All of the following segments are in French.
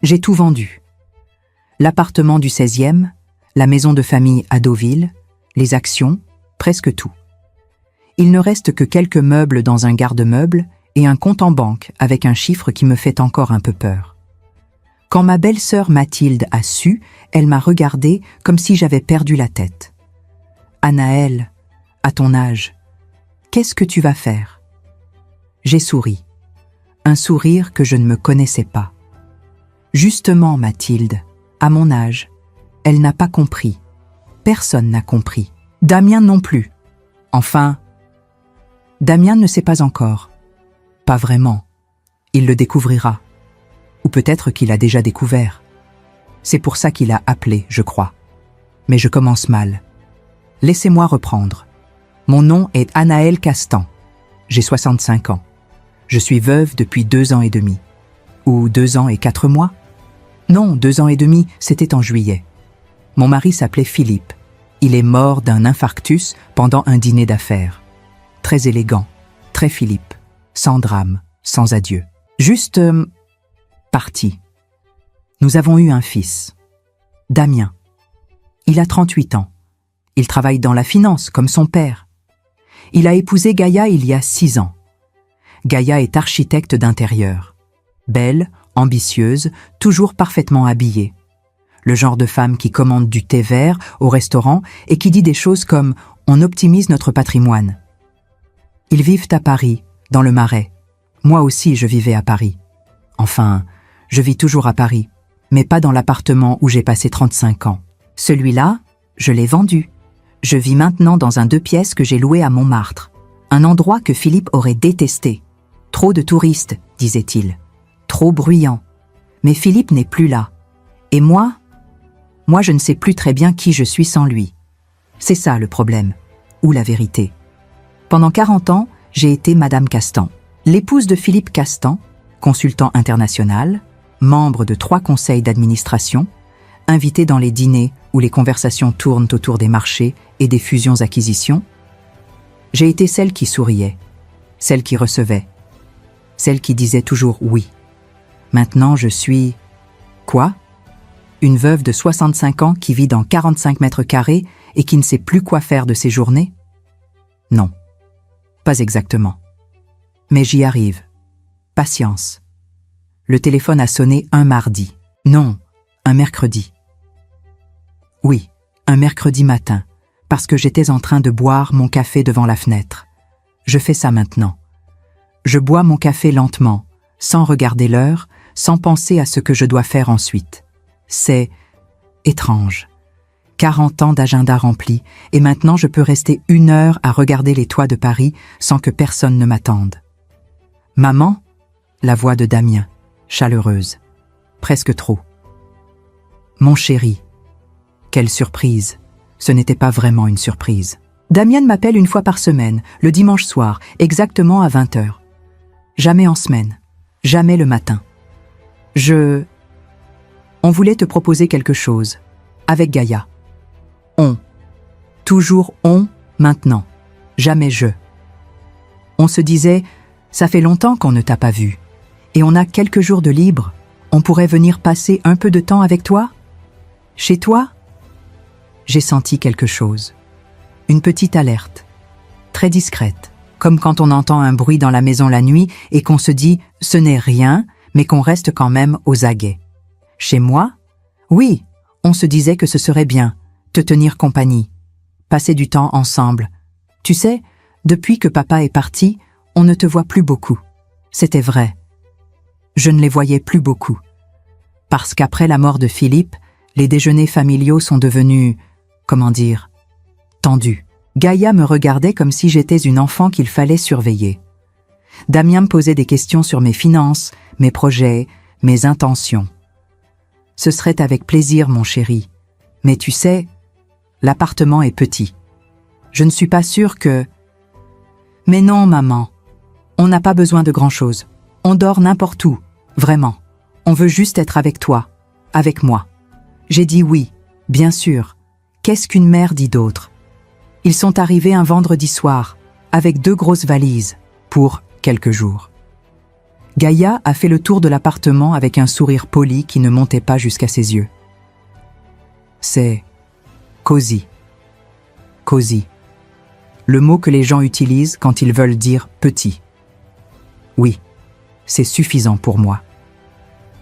J'ai tout vendu. L'appartement du 16e, la maison de famille à Deauville, les actions, presque tout. Il ne reste que quelques meubles dans un garde-meuble et un compte en banque avec un chiffre qui me fait encore un peu peur. Quand ma belle-sœur Mathilde a su, elle m'a regardée comme si j'avais perdu la tête. « Anaëlle, à ton âge, qu'est-ce que tu vas faire ?» J'ai souri. Un sourire que je ne me connaissais pas. Justement, Mathilde, à mon âge, elle n'a pas compris. Personne n'a compris. Damien non plus. Enfin, Damien ne sait pas encore. Pas vraiment. Il le découvrira. Ou peut-être qu'il a déjà découvert. C'est pour ça qu'il a appelé, je crois. Mais je commence mal. Laissez-moi reprendre. Mon nom est Anaëlle Castan. J'ai 65 ans. Je suis veuve depuis 2 ans et demi. Ou 2 ans et 4 mois? Non, 2 ans et demi, c'était en juillet. Mon mari s'appelait Philippe. Il est mort d'un infarctus pendant un dîner d'affaires. Très élégant, très Philippe, sans drame, sans adieu. Juste parti. Nous avons eu un fils, Damien. Il a 38 ans. Il travaille dans la finance, comme son père. Il a épousé Gaïa il y a 6 ans. Gaïa est architecte d'intérieur. Belle, ambitieuse, toujours parfaitement habillée. Le genre de femme qui commande du thé vert au restaurant et qui dit des choses comme « on optimise notre patrimoine ». Ils vivent à Paris, dans le Marais. Moi aussi, je vivais à Paris. Enfin, je vis toujours à Paris, mais pas dans l'appartement où j'ai passé 35 ans. Celui-là, je l'ai vendu. Je vis maintenant dans un 2 pièces que j'ai loué à Montmartre. Un endroit que Philippe aurait détesté. Trop de touristes, disait-il. Trop bruyant. Mais Philippe n'est plus là. Et moi, je ne sais plus très bien qui je suis sans lui. C'est ça le problème, ou la vérité. Pendant 40 ans, j'ai été Madame Castan, l'épouse de Philippe Castan, consultant international, membre de 3 conseils d'administration, invitée dans les dîners où les conversations tournent autour des marchés et des fusions-acquisitions. J'ai été celle qui souriait, celle qui recevait, celle qui disait toujours oui. Maintenant, je suis... Quoi? Une veuve de 65 ans qui vit dans 45 mètres carrés et qui ne sait plus quoi faire de ses journées? Non, pas exactement. Mais j'y arrive. Patience. Le téléphone a sonné un mardi. Non, un mercredi. Oui, un mercredi matin, parce que j'étais en train de boire mon café devant la fenêtre. Je fais ça maintenant. Je bois mon café lentement, sans regarder l'heure, sans penser à ce que je dois faire ensuite. C'est étrange. 40 ans d'agenda rempli, et maintenant je peux rester 1 heure à regarder les toits de Paris sans que personne ne m'attende. Maman, la voix de Damien, chaleureuse, presque trop. Mon chéri, quelle surprise. Ce n'était pas vraiment une surprise. Damien m'appelle 1 fois par semaine, le dimanche soir, exactement à 20h. Jamais en semaine, jamais le matin. On voulait te proposer quelque chose, avec Gaïa. On. Toujours on, maintenant. Jamais je. On se disait, ça fait longtemps qu'on ne t'a pas vu, et on a quelques jours de libre, on pourrait venir passer un peu de temps avec toi? Chez toi? J'ai senti quelque chose. Une petite alerte. Très discrète, comme quand on entend un bruit dans la maison la nuit et qu'on se dit « ce n'est rien », mais qu'on reste quand même aux aguets. Chez moi? Oui, on se disait que ce serait bien, te tenir compagnie, passer du temps ensemble. Tu sais, depuis que papa est parti, on ne te voit plus beaucoup. C'était vrai. Je ne les voyais plus beaucoup. Parce qu'après la mort de Philippe, les déjeuners familiaux sont devenus, comment dire, tendus. Gaïa me regardait comme si j'étais une enfant qu'il fallait surveiller. Damien me posait des questions sur mes finances, mes projets, mes intentions. Ce serait avec plaisir, mon chéri. Mais tu sais, l'appartement est petit. Je ne suis pas sûre que... Mais non, maman. On n'a pas besoin de grand-chose. On dort n'importe où, vraiment. On veut juste être avec toi, avec moi. J'ai dit oui, bien sûr. Qu'est-ce qu'une mère dit d'autre? Ils sont arrivés un vendredi soir, avec 2 grosses valises, pour quelques jours. Gaïa a fait le tour de l'appartement avec un sourire poli qui ne montait pas jusqu'à ses yeux. C'est cosy. Cosy. Le mot que les gens utilisent quand ils veulent dire petit. Oui, c'est suffisant pour moi.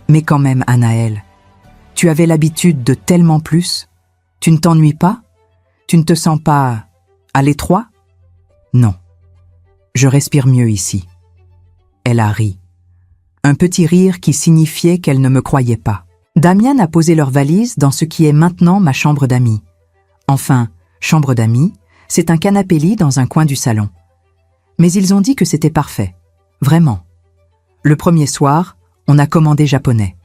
Mais quand même, Anaël, tu avais l'habitude de tellement plus. Tu ne t'ennuies pas? Tu ne te sens pas à l'étroit? Non. Je respire mieux ici. Elle a ri. Un petit rire qui signifiait qu'elle ne me croyait pas. Damian a posé leurs valises dans ce qui est maintenant ma chambre d'amis. Enfin, chambre d'amis, c'est un canapé-lit dans un coin du salon. Mais ils ont dit que c'était parfait. Vraiment. Le premier soir, on a commandé japonais.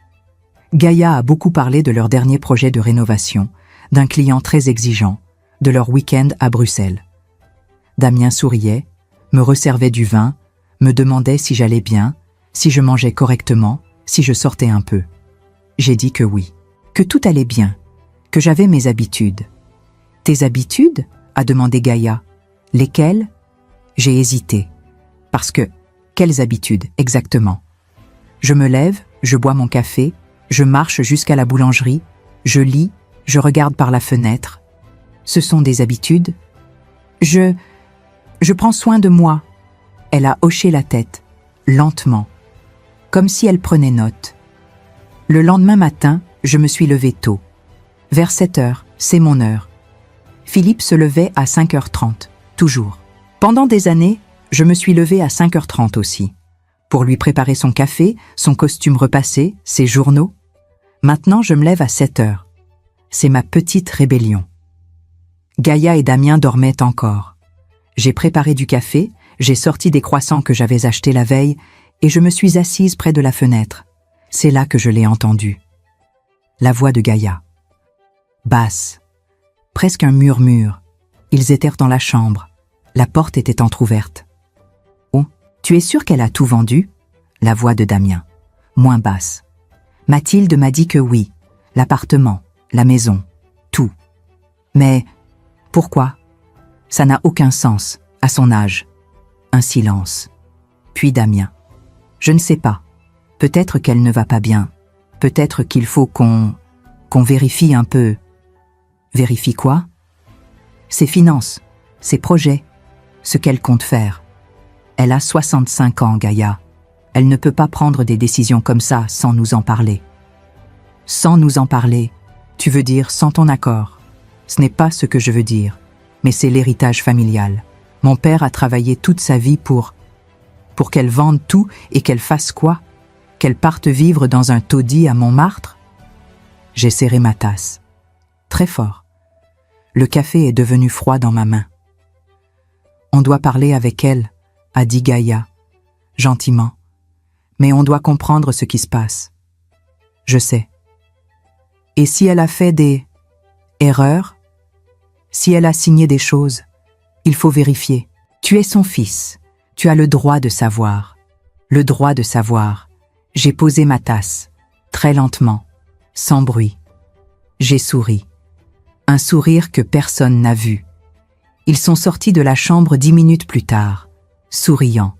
Gaïa a beaucoup parlé de leur dernier projet de rénovation, d'un client très exigeant, de leur week-end à Bruxelles. Damien souriait, me resservait du vin, me demandait si j'allais bien, si je mangeais correctement, si je sortais un peu. J'ai dit que oui, que tout allait bien, que j'avais mes habitudes. « Tes habitudes ?» a demandé Gaïa. « Lesquelles ?» J'ai hésité. Parce que, quelles habitudes exactement? Je me lève, je bois mon café, je marche jusqu'à la boulangerie, je lis, je regarde par la fenêtre. Ce sont des habitudes? Je prends soin de moi. Elle a hoché la tête, lentement, comme si elle prenait note. Le lendemain matin, je me suis levée tôt. Vers 7 heures, c'est mon heure. Philippe se levait à 5h30, toujours. Pendant des années, je me suis levée à 5h30 aussi, pour lui préparer son café, son costume repassé, ses journaux. Maintenant, je me lève à 7 heures. C'est ma petite rébellion. Gaïa et Damien dormaient encore. J'ai préparé du café, j'ai sorti des croissants que j'avais achetés la veille et je me suis assise près de la fenêtre. C'est là que je l'ai entendue. La voix de Gaïa. Basse. Presque un murmure. Ils étaient dans la chambre. La porte était entr'ouverte. Oh, tu es sûre qu'elle a tout vendu? La voix de Damien. Moins basse. Mathilde m'a dit que oui. L'appartement, la maison, tout. Mais pourquoi? Ça n'a aucun sens, à son âge. Un silence. Puis Damien. Je ne sais pas. Peut-être qu'elle ne va pas bien. Peut-être qu'il faut qu'on vérifie un peu. Vérifie quoi? Ses finances, ses projets, ce qu'elle compte faire. Elle a 65 ans, Gaïa. Elle ne peut pas prendre des décisions comme ça sans nous en parler. Sans nous en parler, tu veux dire sans ton accord. Ce n'est pas ce que je veux dire, mais c'est l'héritage familial. Mon père a travaillé toute sa vie pour qu'elle vende tout et qu'elle fasse quoi? Qu'elle parte vivre dans un taudis à Montmartre? J'ai serré ma tasse. Très fort. Le café est devenu froid dans ma main. On doit parler avec elle, a dit Gaïa, gentiment. Mais on doit comprendre ce qui se passe. Je sais. Et si elle a fait des erreurs? Si elle a signé des choses, il faut vérifier. Tu es son fils. Tu as le droit de savoir. Le droit de savoir. J'ai posé ma tasse, très lentement, sans bruit. J'ai souri. Un sourire que personne n'a vu. Ils sont sortis de la chambre 10 minutes plus tard, souriants,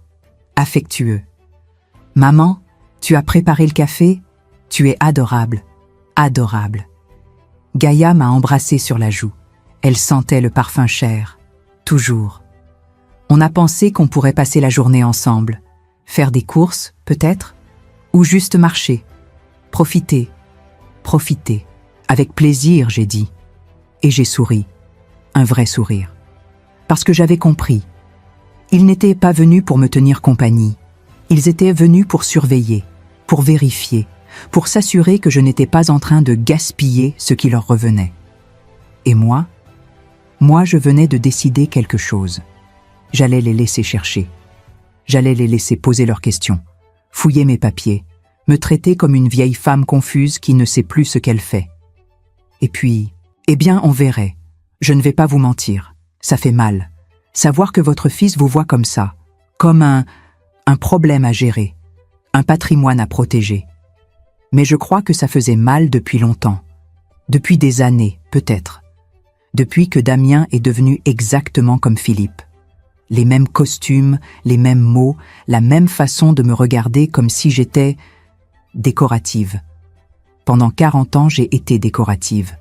affectueux. « Maman, tu as préparé le café? Tu es adorable, adorable. » Gaïa m'a embrassée sur la joue. Elle sentait le parfum cher, toujours. On a pensé qu'on pourrait passer la journée ensemble, faire des courses, peut-être, ou juste marcher, profiter, profiter. Avec plaisir, j'ai dit. Et j'ai souri, un vrai sourire. Parce que j'avais compris. Ils n'étaient pas venus pour me tenir compagnie. Ils étaient venus pour surveiller, pour vérifier, pour s'assurer que je n'étais pas en train de gaspiller ce qui leur revenait. Et moi, je venais de décider quelque chose. J'allais les laisser chercher. J'allais les laisser poser leurs questions, fouiller mes papiers, me traiter comme une vieille femme confuse qui ne sait plus ce qu'elle fait. Et puis, eh bien, on verrait. Je ne vais pas vous mentir. Ça fait mal. Savoir que votre fils vous voit comme ça, comme un problème à gérer, un patrimoine à protéger. Mais je crois que ça faisait mal depuis longtemps. Depuis des années, peut-être. Depuis que Damien est devenu exactement comme Philippe. les mêmes costumes, les mêmes mots, la même façon de me regarder comme si j'étais décorative. Pendant 40 ans, j'ai été décorative.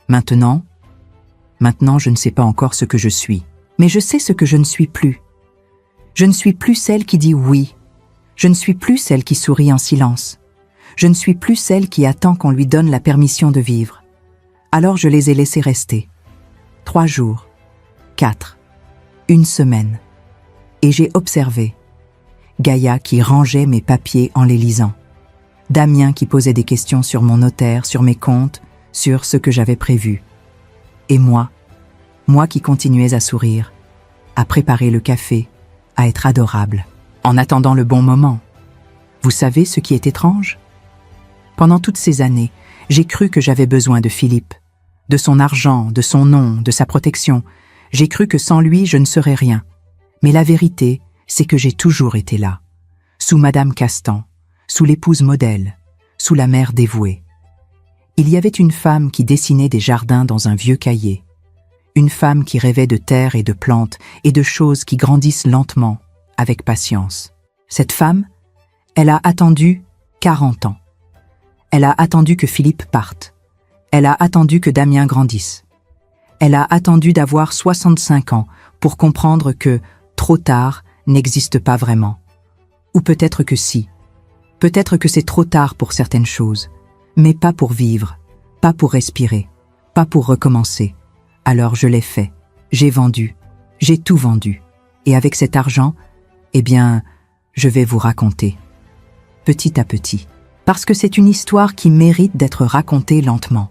Maintenant, je ne sais pas encore ce que je suis, mais je sais ce que je ne suis plus. Je ne suis plus celle qui dit oui. Je ne suis plus celle qui sourit en silence. Je ne suis plus celle qui attend qu'on lui donne la permission de vivre. Alors je les ai laissés rester. 3 jours, 4, 1 semaine. Et j'ai observé Gaïa qui rangeait mes papiers en les lisant. Damien qui posait des questions sur mon notaire, sur mes comptes, sur ce que j'avais prévu. Et moi qui continuais à sourire, à préparer le café, à être adorable, en attendant le bon moment. Vous savez ce qui est étrange? Pendant toutes ces années, j'ai cru que j'avais besoin de Philippe, de son argent, de son nom, de sa protection. J'ai cru que sans lui, je ne serais rien. Mais la vérité, c'est que j'ai toujours été là, sous Madame Castan, sous l'épouse modèle, sous la mère dévouée. Il y avait une femme qui dessinait des jardins dans un vieux cahier, une femme qui rêvait de terre et de plantes et de choses qui grandissent lentement, avec patience. Cette femme, elle a attendu 40 ans. Elle a attendu que Philippe parte. Elle a attendu que Damien grandisse. Elle a attendu d'avoir 65 ans pour comprendre que trop tard n'existe pas vraiment. Ou peut-être que si. Peut-être que c'est trop tard pour certaines choses, mais pas pour vivre, pas pour respirer, pas pour recommencer. Alors je l'ai fait. J'ai vendu. J'ai tout vendu. Et avec cet argent, eh bien, je vais vous raconter. Petit à petit. Parce que c'est une histoire qui mérite d'être racontée lentement.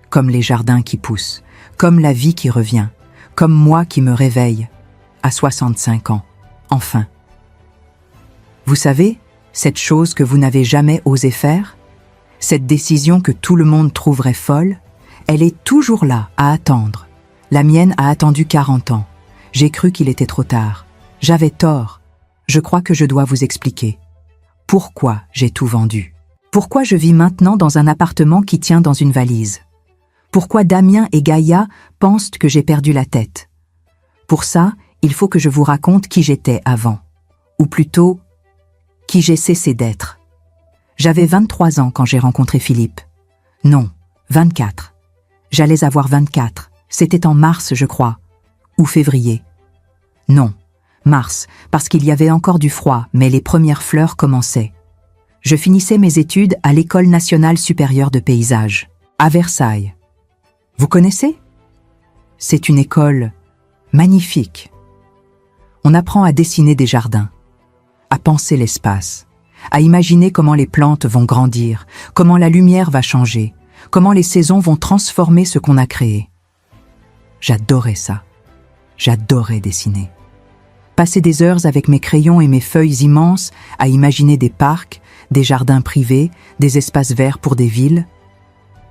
Comme les jardins qui poussent, comme la vie qui revient, comme moi qui me réveille, à 65 ans, enfin. Vous savez, cette chose que vous n'avez jamais osé faire, cette décision que tout le monde trouverait folle, elle est toujours là, à attendre. La mienne a attendu 40 ans. J'ai cru qu'il était trop tard. J'avais tort. Je crois que je dois vous expliquer. Pourquoi j'ai tout vendu? Pourquoi je vis maintenant dans un appartement qui tient dans une valise? Pourquoi Damien et Gaïa pensent que j'ai perdu la tête? Pour ça, il faut que je vous raconte qui j'étais avant. Ou plutôt, qui j'ai cessé d'être. J'avais 23 ans quand j'ai rencontré Philippe. Non, 24. J'allais avoir 24. C'était en mars, je crois. Ou février. Non, mars, parce qu'il y avait encore du froid, mais les premières fleurs commençaient. Je finissais mes études à l'École nationale supérieure de paysage, à Versailles. Vous connaissez? C'est une école magnifique. On apprend à dessiner des jardins, à penser l'espace, à imaginer comment les plantes vont grandir, comment la lumière va changer, comment les saisons vont transformer ce qu'on a créé. J'adorais ça. J'adorais dessiner. Passer des heures avec mes crayons et mes feuilles immenses à imaginer des parcs, des jardins privés, des espaces verts pour des villes.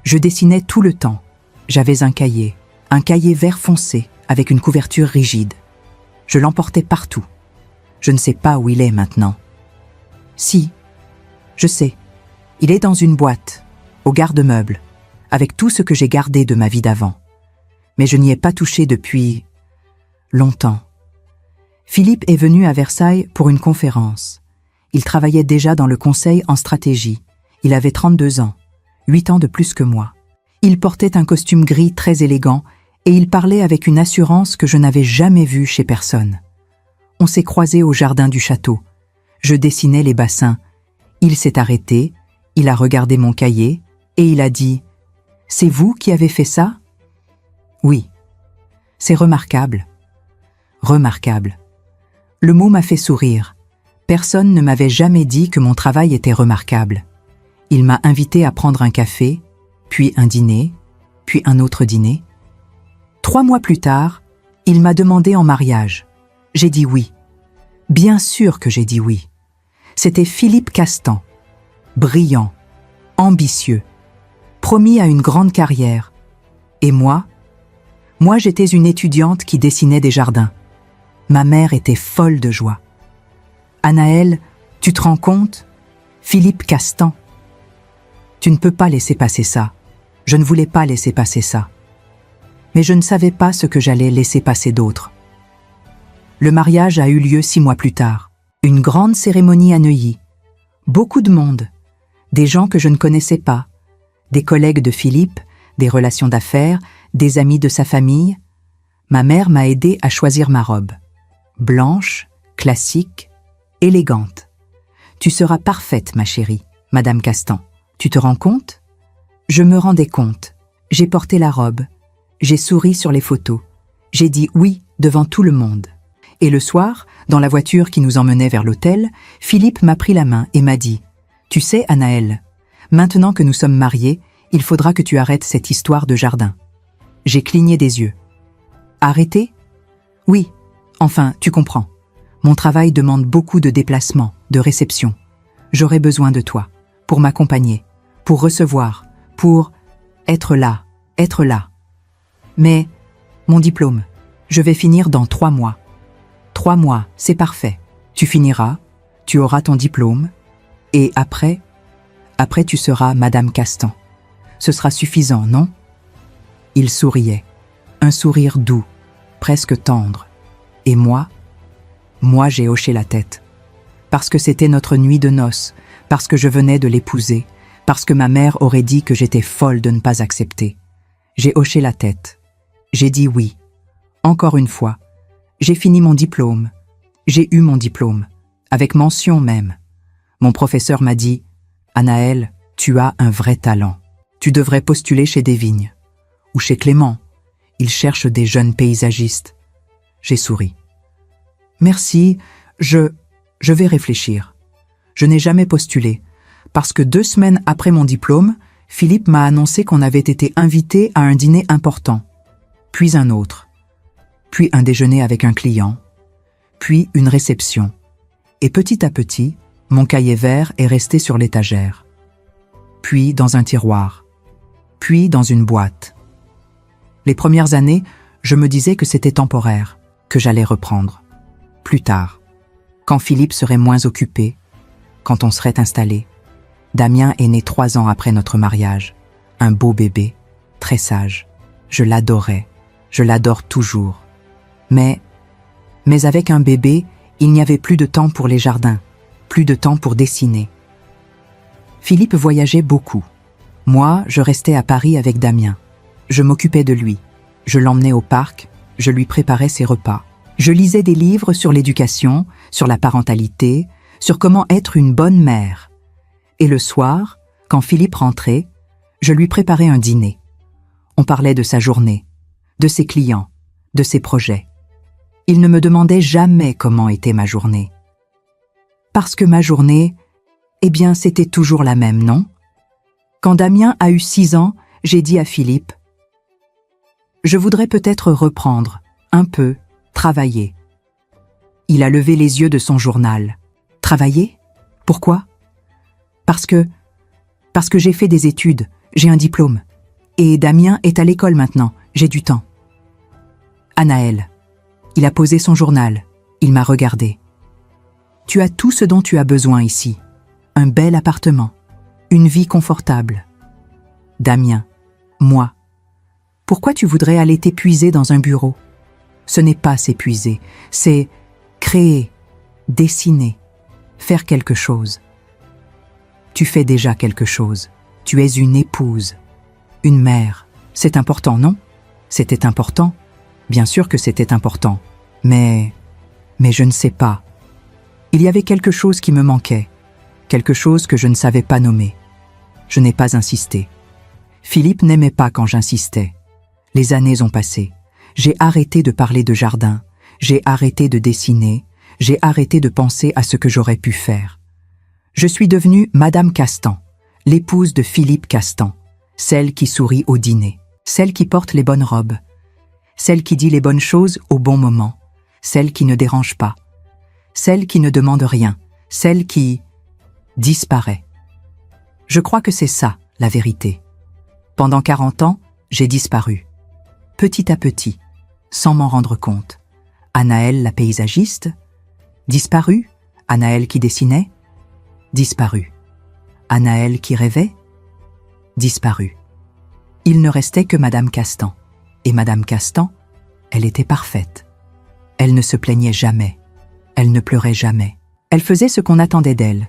Je dessinais tout le temps. J'avais un cahier vert foncé avec une couverture rigide. Je l'emportais partout. Je ne sais pas où il est maintenant. Si, je sais. Il est dans une boîte, au garde-meubles, avec tout ce que j'ai gardé de ma vie d'avant. Mais je n'y ai pas touché depuis longtemps. Philippe est venu à Versailles pour une conférence. Il travaillait déjà dans le conseil en stratégie. Il avait 32 ans, 8 ans de plus que moi. Il portait un costume gris très élégant et il parlait avec une assurance que je n'avais jamais vue chez personne. On s'est croisés au jardin du château. Je dessinais les bassins. Il s'est arrêté, il a regardé mon cahier et il a dit « C'est vous qui avez fait ça ?» Oui, c'est remarquable. Remarquable. Le mot m'a fait sourire. Personne ne m'avait jamais dit que mon travail était remarquable. Il m'a invité à prendre un café, puis un dîner, puis un autre dîner. 3 mois plus tard, il m'a demandé en mariage. J'ai dit oui. Bien sûr que j'ai dit oui. C'était Philippe Castan. Brillant, ambitieux, promis à une grande carrière. Et moi, j'étais une étudiante qui dessinait des jardins. Ma mère était folle de joie. Anaëlle, tu te rends compte? Philippe Castan. Tu ne peux pas laisser passer ça. Je ne voulais pas laisser passer ça. Mais je ne savais pas ce que j'allais laisser passer d'autre. Le mariage a eu lieu 6 mois plus tard. Une grande cérémonie à Neuilly. Beaucoup de monde. Des gens que je ne connaissais pas. Des collègues de Philippe, des relations d'affaires, des amis de sa famille. Ma mère m'a aidé à choisir ma robe. Blanche, classique, élégante. Tu seras parfaite, ma chérie, Madame Castan. Tu te rends compte? Je me rendais compte. J'ai porté la robe. J'ai souri sur les photos. J'ai dit oui devant tout le monde. Et le soir, dans la voiture qui nous emmenait vers l'hôtel, Philippe m'a pris la main et m'a dit « Tu sais, Anaëlle, maintenant que nous sommes mariés, il faudra que tu arrêtes cette histoire de jardin. » J'ai cligné des yeux. « Arrêter? Oui, enfin, tu comprends. Mon travail demande beaucoup de déplacements, de réceptions. J'aurai besoin de toi, pour m'accompagner, pour recevoir, pour être là. Mais, mon diplôme, je vais finir dans 3 mois. 3 mois, c'est parfait. Tu finiras, tu auras ton diplôme, et après tu seras Madame Castan. Ce sera suffisant, non? Il souriait, un sourire doux, presque tendre. Et moi j'ai hoché la tête. Parce que c'était notre nuit de noces, parce que je venais de l'épouser, parce que ma mère aurait dit que j'étais folle de ne pas accepter. J'ai hoché la tête. J'ai dit oui. Encore une fois. J'ai fini mon diplôme. J'ai eu mon diplôme. Avec mention même. Mon professeur m'a dit « Anaëlle, tu as un vrai talent. Tu devrais postuler chez Desvignes. Ou chez Clément. Ils cherchent des jeunes paysagistes. » J'ai souri. « Merci, je vais réfléchir. Je n'ai jamais postulé, parce que 2 semaines après mon diplôme, Philippe m'a annoncé qu'on avait été invité à un dîner important, puis un autre, puis un déjeuner avec un client, puis une réception. Et petit à petit, mon cahier vert est resté sur l'étagère, puis dans un tiroir, puis dans une boîte. Les premières années, je me disais que c'était temporaire, que j'allais reprendre. Plus tard, quand Philippe serait moins occupé, quand on serait installé. Damien est né 3 ans après notre mariage. Un beau bébé, très sage. Je l'adorais. Je l'adore toujours. Mais avec un bébé, il n'y avait plus de temps pour les jardins, plus de temps pour dessiner. Philippe voyageait beaucoup. Moi, je restais à Paris avec Damien. Je m'occupais de lui. Je l'emmenais au parc, je lui préparais ses repas. Je lisais des livres sur l'éducation, sur la parentalité, sur comment être une bonne mère. Et le soir, quand Philippe rentrait, je lui préparais un dîner. On parlait de sa journée, de ses clients, de ses projets. Il ne me demandait jamais comment était ma journée. Parce que ma journée, eh bien, c'était toujours la même, non? Quand Damien a eu 6 ans, j'ai dit à Philippe « Je voudrais peut-être reprendre, un peu, travailler. » Il a levé les yeux de son journal. « Travailler? Pourquoi? » Parce que j'ai fait des études, j'ai un diplôme. Et Damien est à l'école maintenant, j'ai du temps. Anaëlle. Il a posé son journal, il m'a regardé. Tu as tout ce dont tu as besoin ici. Un bel appartement, une vie confortable. Damien. Moi. Pourquoi tu voudrais aller t'épuiser dans un bureau? Ce n'est pas s'épuiser, c'est créer, dessiner, faire quelque chose. Tu fais déjà quelque chose. Tu es une épouse, une mère. C'est important, non? C'était important. Bien sûr que c'était important. Mais je ne sais pas. Il y avait quelque chose qui me manquait. Quelque chose que je ne savais pas nommer. Je n'ai pas insisté. Philippe n'aimait pas quand j'insistais. Les années ont passé. J'ai arrêté de parler de jardin. J'ai arrêté de dessiner. J'ai arrêté de penser à ce que j'aurais pu faire. Je suis devenue Madame Castan, l'épouse de Philippe Castan, celle qui sourit au dîner, celle qui porte les bonnes robes, celle qui dit les bonnes choses au bon moment, celle qui ne dérange pas, celle qui ne demande rien, celle qui disparaît. Je crois que c'est ça, la vérité. Pendant 40 ans, j'ai disparu. Petit à petit, sans m'en rendre compte. Anaëlle, la paysagiste, disparue. Anaëlle qui dessinait, disparue. Anaëlle qui rêvait, disparue. Il ne restait que Madame Castan. Et Madame Castan, elle était parfaite. Elle ne se plaignait jamais. Elle ne pleurait jamais. Elle faisait ce qu'on attendait d'elle.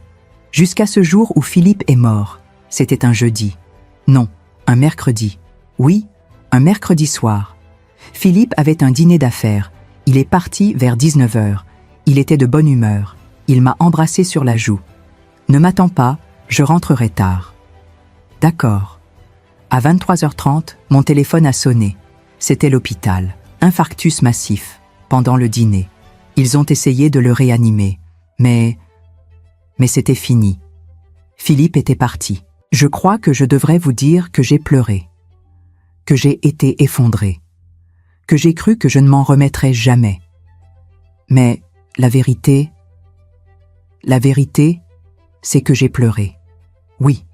Jusqu'à ce jour où Philippe est mort. C'était un jeudi. Non, un mercredi. Oui, un mercredi soir. Philippe avait un dîner d'affaires. Il est parti vers 19h. Il était de bonne humeur. Il m'a embrassé sur la joue. Ne m'attends pas, je rentrerai tard. D'accord. À 23h30, mon téléphone a sonné. C'était l'hôpital. Infarctus massif. Pendant le dîner. Ils ont essayé de le réanimer. Mais c'était fini. Philippe était parti. Je crois que je devrais vous dire que j'ai pleuré. Que j'ai été effondré. Que j'ai cru que je ne m'en remettrais jamais. Mais la vérité, c'est que j'ai pleuré. Oui,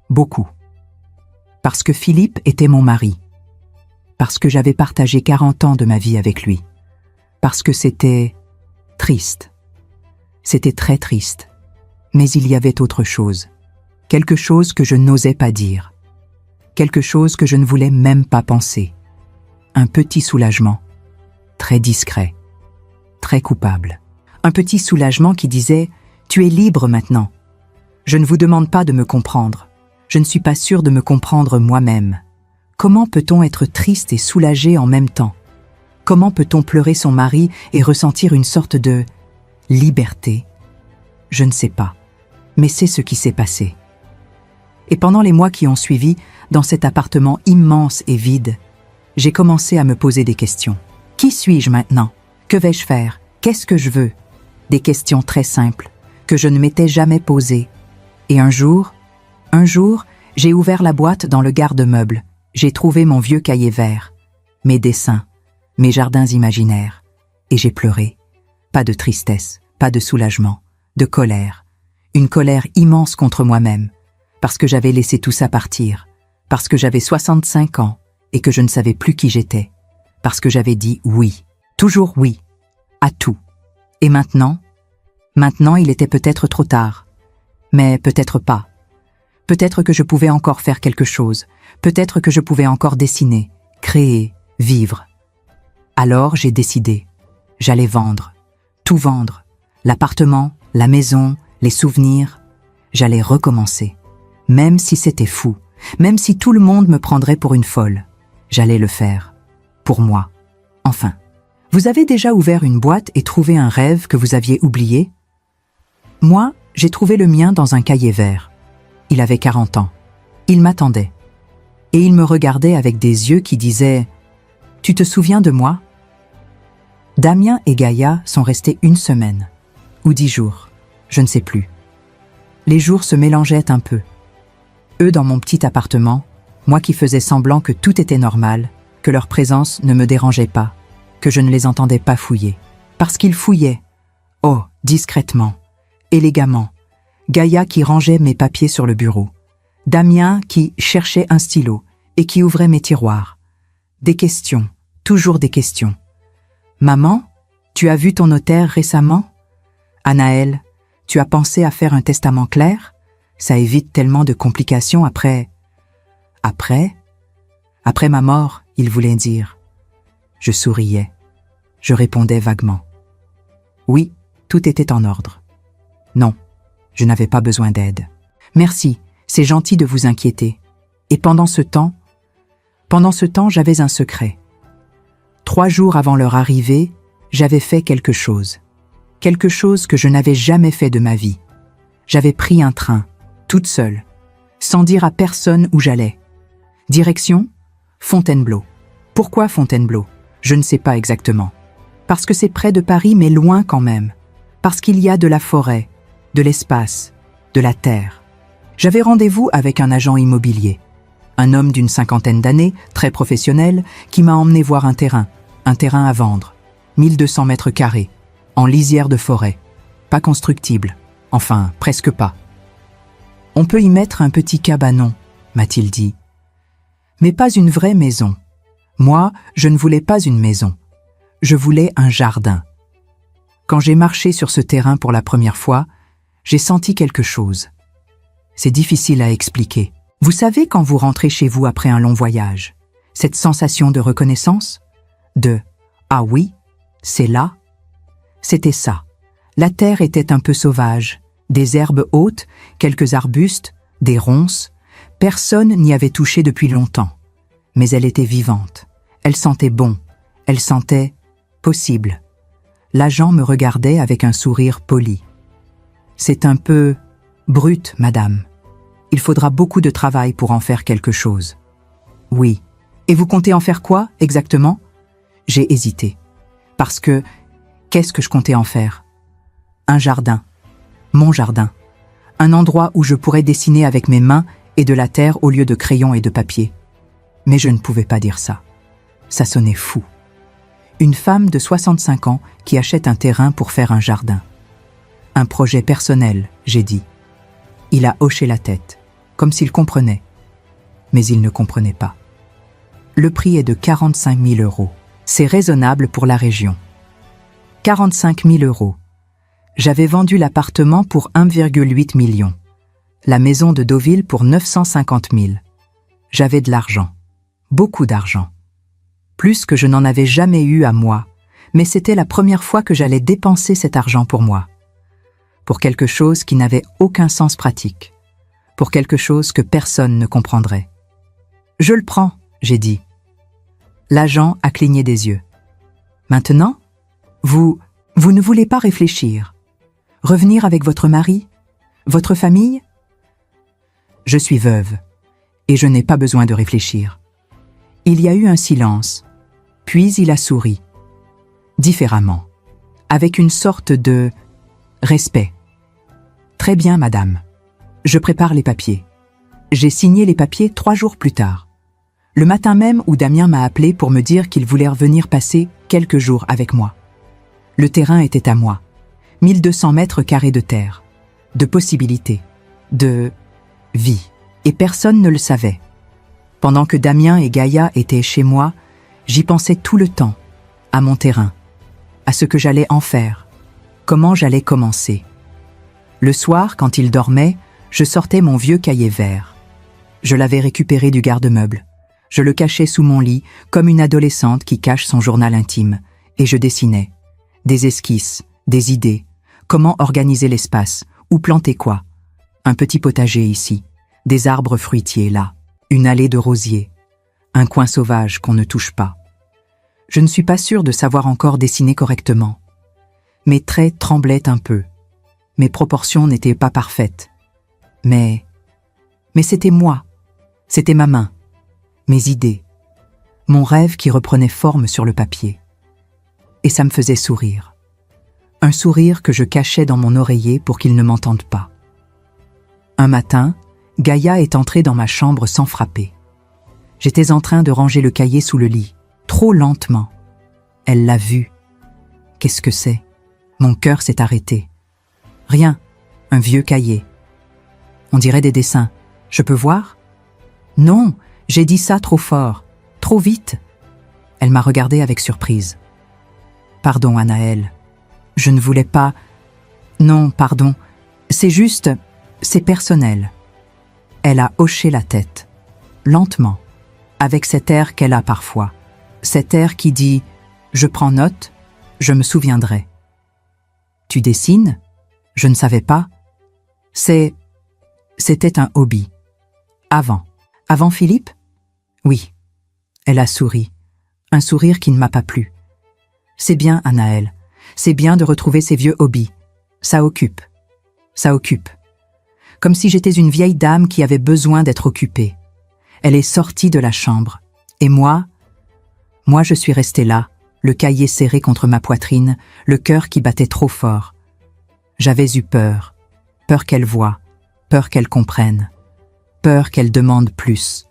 beaucoup. Parce que Philippe était mon mari. Parce que j'avais partagé 40 ans de ma vie avec lui. Parce que c'était triste. C'était très triste. Mais il y avait autre chose. Quelque chose que je n'osais pas dire. Quelque chose que je ne voulais même pas penser. Un petit soulagement. Très discret. Très coupable. Un petit soulagement qui disait « Tu es libre maintenant. Je ne vous demande pas de me comprendre. Je ne suis pas sûre de me comprendre moi-même. Comment peut-on être triste et soulagé en même temps? Comment peut-on pleurer son mari et ressentir une sorte de liberté? Je ne sais pas, mais c'est ce qui s'est passé. Et pendant les mois qui ont suivi, dans cet appartement immense et vide, j'ai commencé à me poser des questions. Qui suis-je maintenant? Que vais-je faire? Qu'est-ce que je veux? Des questions très simples, que je ne m'étais jamais posées. Et un jour, j'ai ouvert la boîte dans le garde-meubles. J'ai trouvé mon vieux cahier vert, mes dessins, mes jardins imaginaires. Et j'ai pleuré. Pas de tristesse, pas de soulagement, de colère. Une colère immense contre moi-même, parce que j'avais laissé tout ça partir, parce que j'avais 65 ans et que je ne savais plus qui j'étais, parce que j'avais dit oui, toujours oui, à tout. Et maintenant, il était peut-être trop tard, mais peut-être pas. Peut-être que je pouvais encore faire quelque chose, peut-être que je pouvais encore dessiner, créer, vivre. Alors j'ai décidé, j'allais vendre, tout vendre, l'appartement, la maison, les souvenirs, j'allais recommencer. Même si c'était fou, même si tout le monde me prendrait pour une folle, j'allais le faire. Pour moi. Enfin. Vous avez déjà ouvert une boîte et trouvé un rêve que vous aviez oublié? Moi, j'ai trouvé le mien dans un cahier vert. Il avait 40 ans. Il m'attendait. Et il me regardait avec des yeux qui disaient « Tu te souviens de moi ?» Damien et Gaïa sont restés 1 semaine. Ou 10 jours. Je ne sais plus. Les jours se mélangeaient un peu. Eux dans mon petit appartement, moi qui faisais semblant que tout était normal, que leur présence ne me dérangeait pas, que je ne les entendais pas fouiller. Parce qu'ils fouillaient. Oh, discrètement, élégamment. Gaïa qui rangeait mes papiers sur le bureau. Damien qui cherchait un stylo et qui ouvrait mes tiroirs. Des questions, toujours des questions. Maman, tu as vu ton notaire récemment? Anaël, tu as pensé à faire un testament clair? Ça évite tellement de complications après... Après ma mort, il voulait dire. Je souriais. Je répondais vaguement. Oui, tout était en ordre. Non, je n'avais pas besoin d'aide. Merci, c'est gentil de vous inquiéter. Et pendant ce temps, j'avais un secret. 3 jours avant leur arrivée, j'avais fait quelque chose. Quelque chose que je n'avais jamais fait de ma vie. J'avais pris un train, toute seule, sans dire à personne où j'allais. Direction Fontainebleau. Pourquoi Fontainebleau? Je ne sais pas exactement. Parce que c'est près de Paris, mais loin quand même. Parce qu'il y a de la forêt, de l'espace, de la terre. J'avais rendez-vous avec un agent immobilier. Un homme d'une 50aine d'années, très professionnel, qui m'a emmené voir un terrain à vendre. 1200 mètres carrés, en lisière de forêt. Pas constructible. Enfin, presque pas. On peut y mettre un petit cabanon, m'a-t-il dit. Mais pas une vraie maison. Moi, je ne voulais pas une maison. Je voulais un jardin. Quand j'ai marché sur ce terrain pour la première fois, j'ai senti quelque chose. C'est difficile à expliquer. Vous savez quand vous rentrez chez vous après un long voyage, cette sensation de reconnaissance? De « Ah oui, C'est là? C'était ça. La terre était un peu sauvage. Des herbes hautes, quelques arbustes, des ronces. Personne n'y avait touché depuis longtemps. Mais elle était vivante. Elle sentait bon. Elle sentait possible. L'agent me regardait avec un sourire poli. C'est un peu brut, madame. Il faudra beaucoup de travail pour en faire quelque chose. Oui. Et vous comptez en faire quoi, exactement? J'ai hésité. Parce que, qu'est-ce que je comptais en faire? Un jardin. Mon jardin. Un endroit où je pourrais dessiner avec mes mains et de la terre au lieu de crayons et de papier. Mais je ne pouvais pas dire ça. Ça sonnait fou. Une femme de 65 ans qui achète un terrain pour faire un jardin. Un projet personnel, j'ai dit. Il a hoché la tête, comme s'il comprenait. Mais il ne comprenait pas. Le prix est de 45 000 €. C'est raisonnable pour la région. 45 000 €. J'avais vendu l'appartement pour 1,8 million. La maison de Deauville pour 950 000. J'avais de l'argent. Beaucoup d'argent. Plus que je n'en avais jamais eu à moi, mais c'était la première fois que j'allais dépenser cet argent pour moi. Pour quelque chose qui n'avait aucun sens pratique. Pour quelque chose que personne ne comprendrait. Je le prends, j'ai dit. L'agent a cligné des yeux. Maintenant, vous ne voulez pas réfléchir. Revenir avec votre mari, votre famille? Je suis veuve, et je n'ai pas besoin de réfléchir. Il y a eu un silence, puis il a souri. Différemment, avec une sorte de respect. Très bien, madame. Je prépare les papiers. J'ai signé les papiers 3 jours plus tard. Le matin même où Damien m'a appelé pour me dire qu'il voulait revenir passer quelques jours avec moi. Le terrain était à moi. 1200 mètres carrés de terre. De possibilités. De vie. Et personne ne le savait. Pendant que Damien et Gaïa étaient chez moi, j'y pensais tout le temps. À mon terrain. À ce que j'allais en faire. Comment j'allais commencer. Le soir, quand il dormait, je sortais mon vieux cahier vert. Je l'avais récupéré du garde-meuble. Je le cachais sous mon lit, comme une adolescente qui cache son journal intime, et je dessinais. Des esquisses, des idées, comment organiser l'espace, où planter quoi. Un petit potager ici, des arbres fruitiers là, une allée de rosiers, un coin sauvage qu'on ne touche pas. Je ne suis pas sûre de savoir encore dessiner correctement. Mes traits tremblaient un peu. Mes proportions n'étaient pas parfaites. Mais c'était moi, c'était ma main. Mes idées, mon rêve qui reprenait forme sur le papier. Et ça me faisait sourire. Un sourire que je cachais dans mon oreiller pour qu'il ne m'entende pas. Un matin, Gaïa est entrée dans ma chambre sans frapper. J'étais en train de ranger le cahier sous le lit, trop lentement. Elle l'a vu. Qu'est-ce que c'est? Mon cœur s'est arrêté. Rien, un vieux cahier. On dirait des dessins. Je peux voir? Non, j'ai dit ça trop fort, trop vite. Elle m'a regardé avec surprise. Pardon, Anaël. Je ne voulais pas... Non, pardon. C'est juste... C'est personnel. Elle a hoché la tête. Lentement. Avec cet air qu'elle a parfois. Cet air qui dit « Je prends note, je me souviendrai ». Tu dessines? Je ne savais pas. C'était un hobby. Avant. Avant Philippe? Oui. Elle a souri. Un sourire qui ne m'a pas plu. C'est bien, Anaël. C'est bien de retrouver ces vieux hobbies. Ça occupe. Ça occupe. Comme si j'étais une vieille dame qui avait besoin d'être occupée. Elle est sortie de la chambre. Et moi, je suis restée là, le cahier serré contre ma poitrine, le cœur qui battait trop fort. J'avais eu peur. Peur qu'elle voie. Peur qu'elle comprenne. Peur qu'elle demande plus.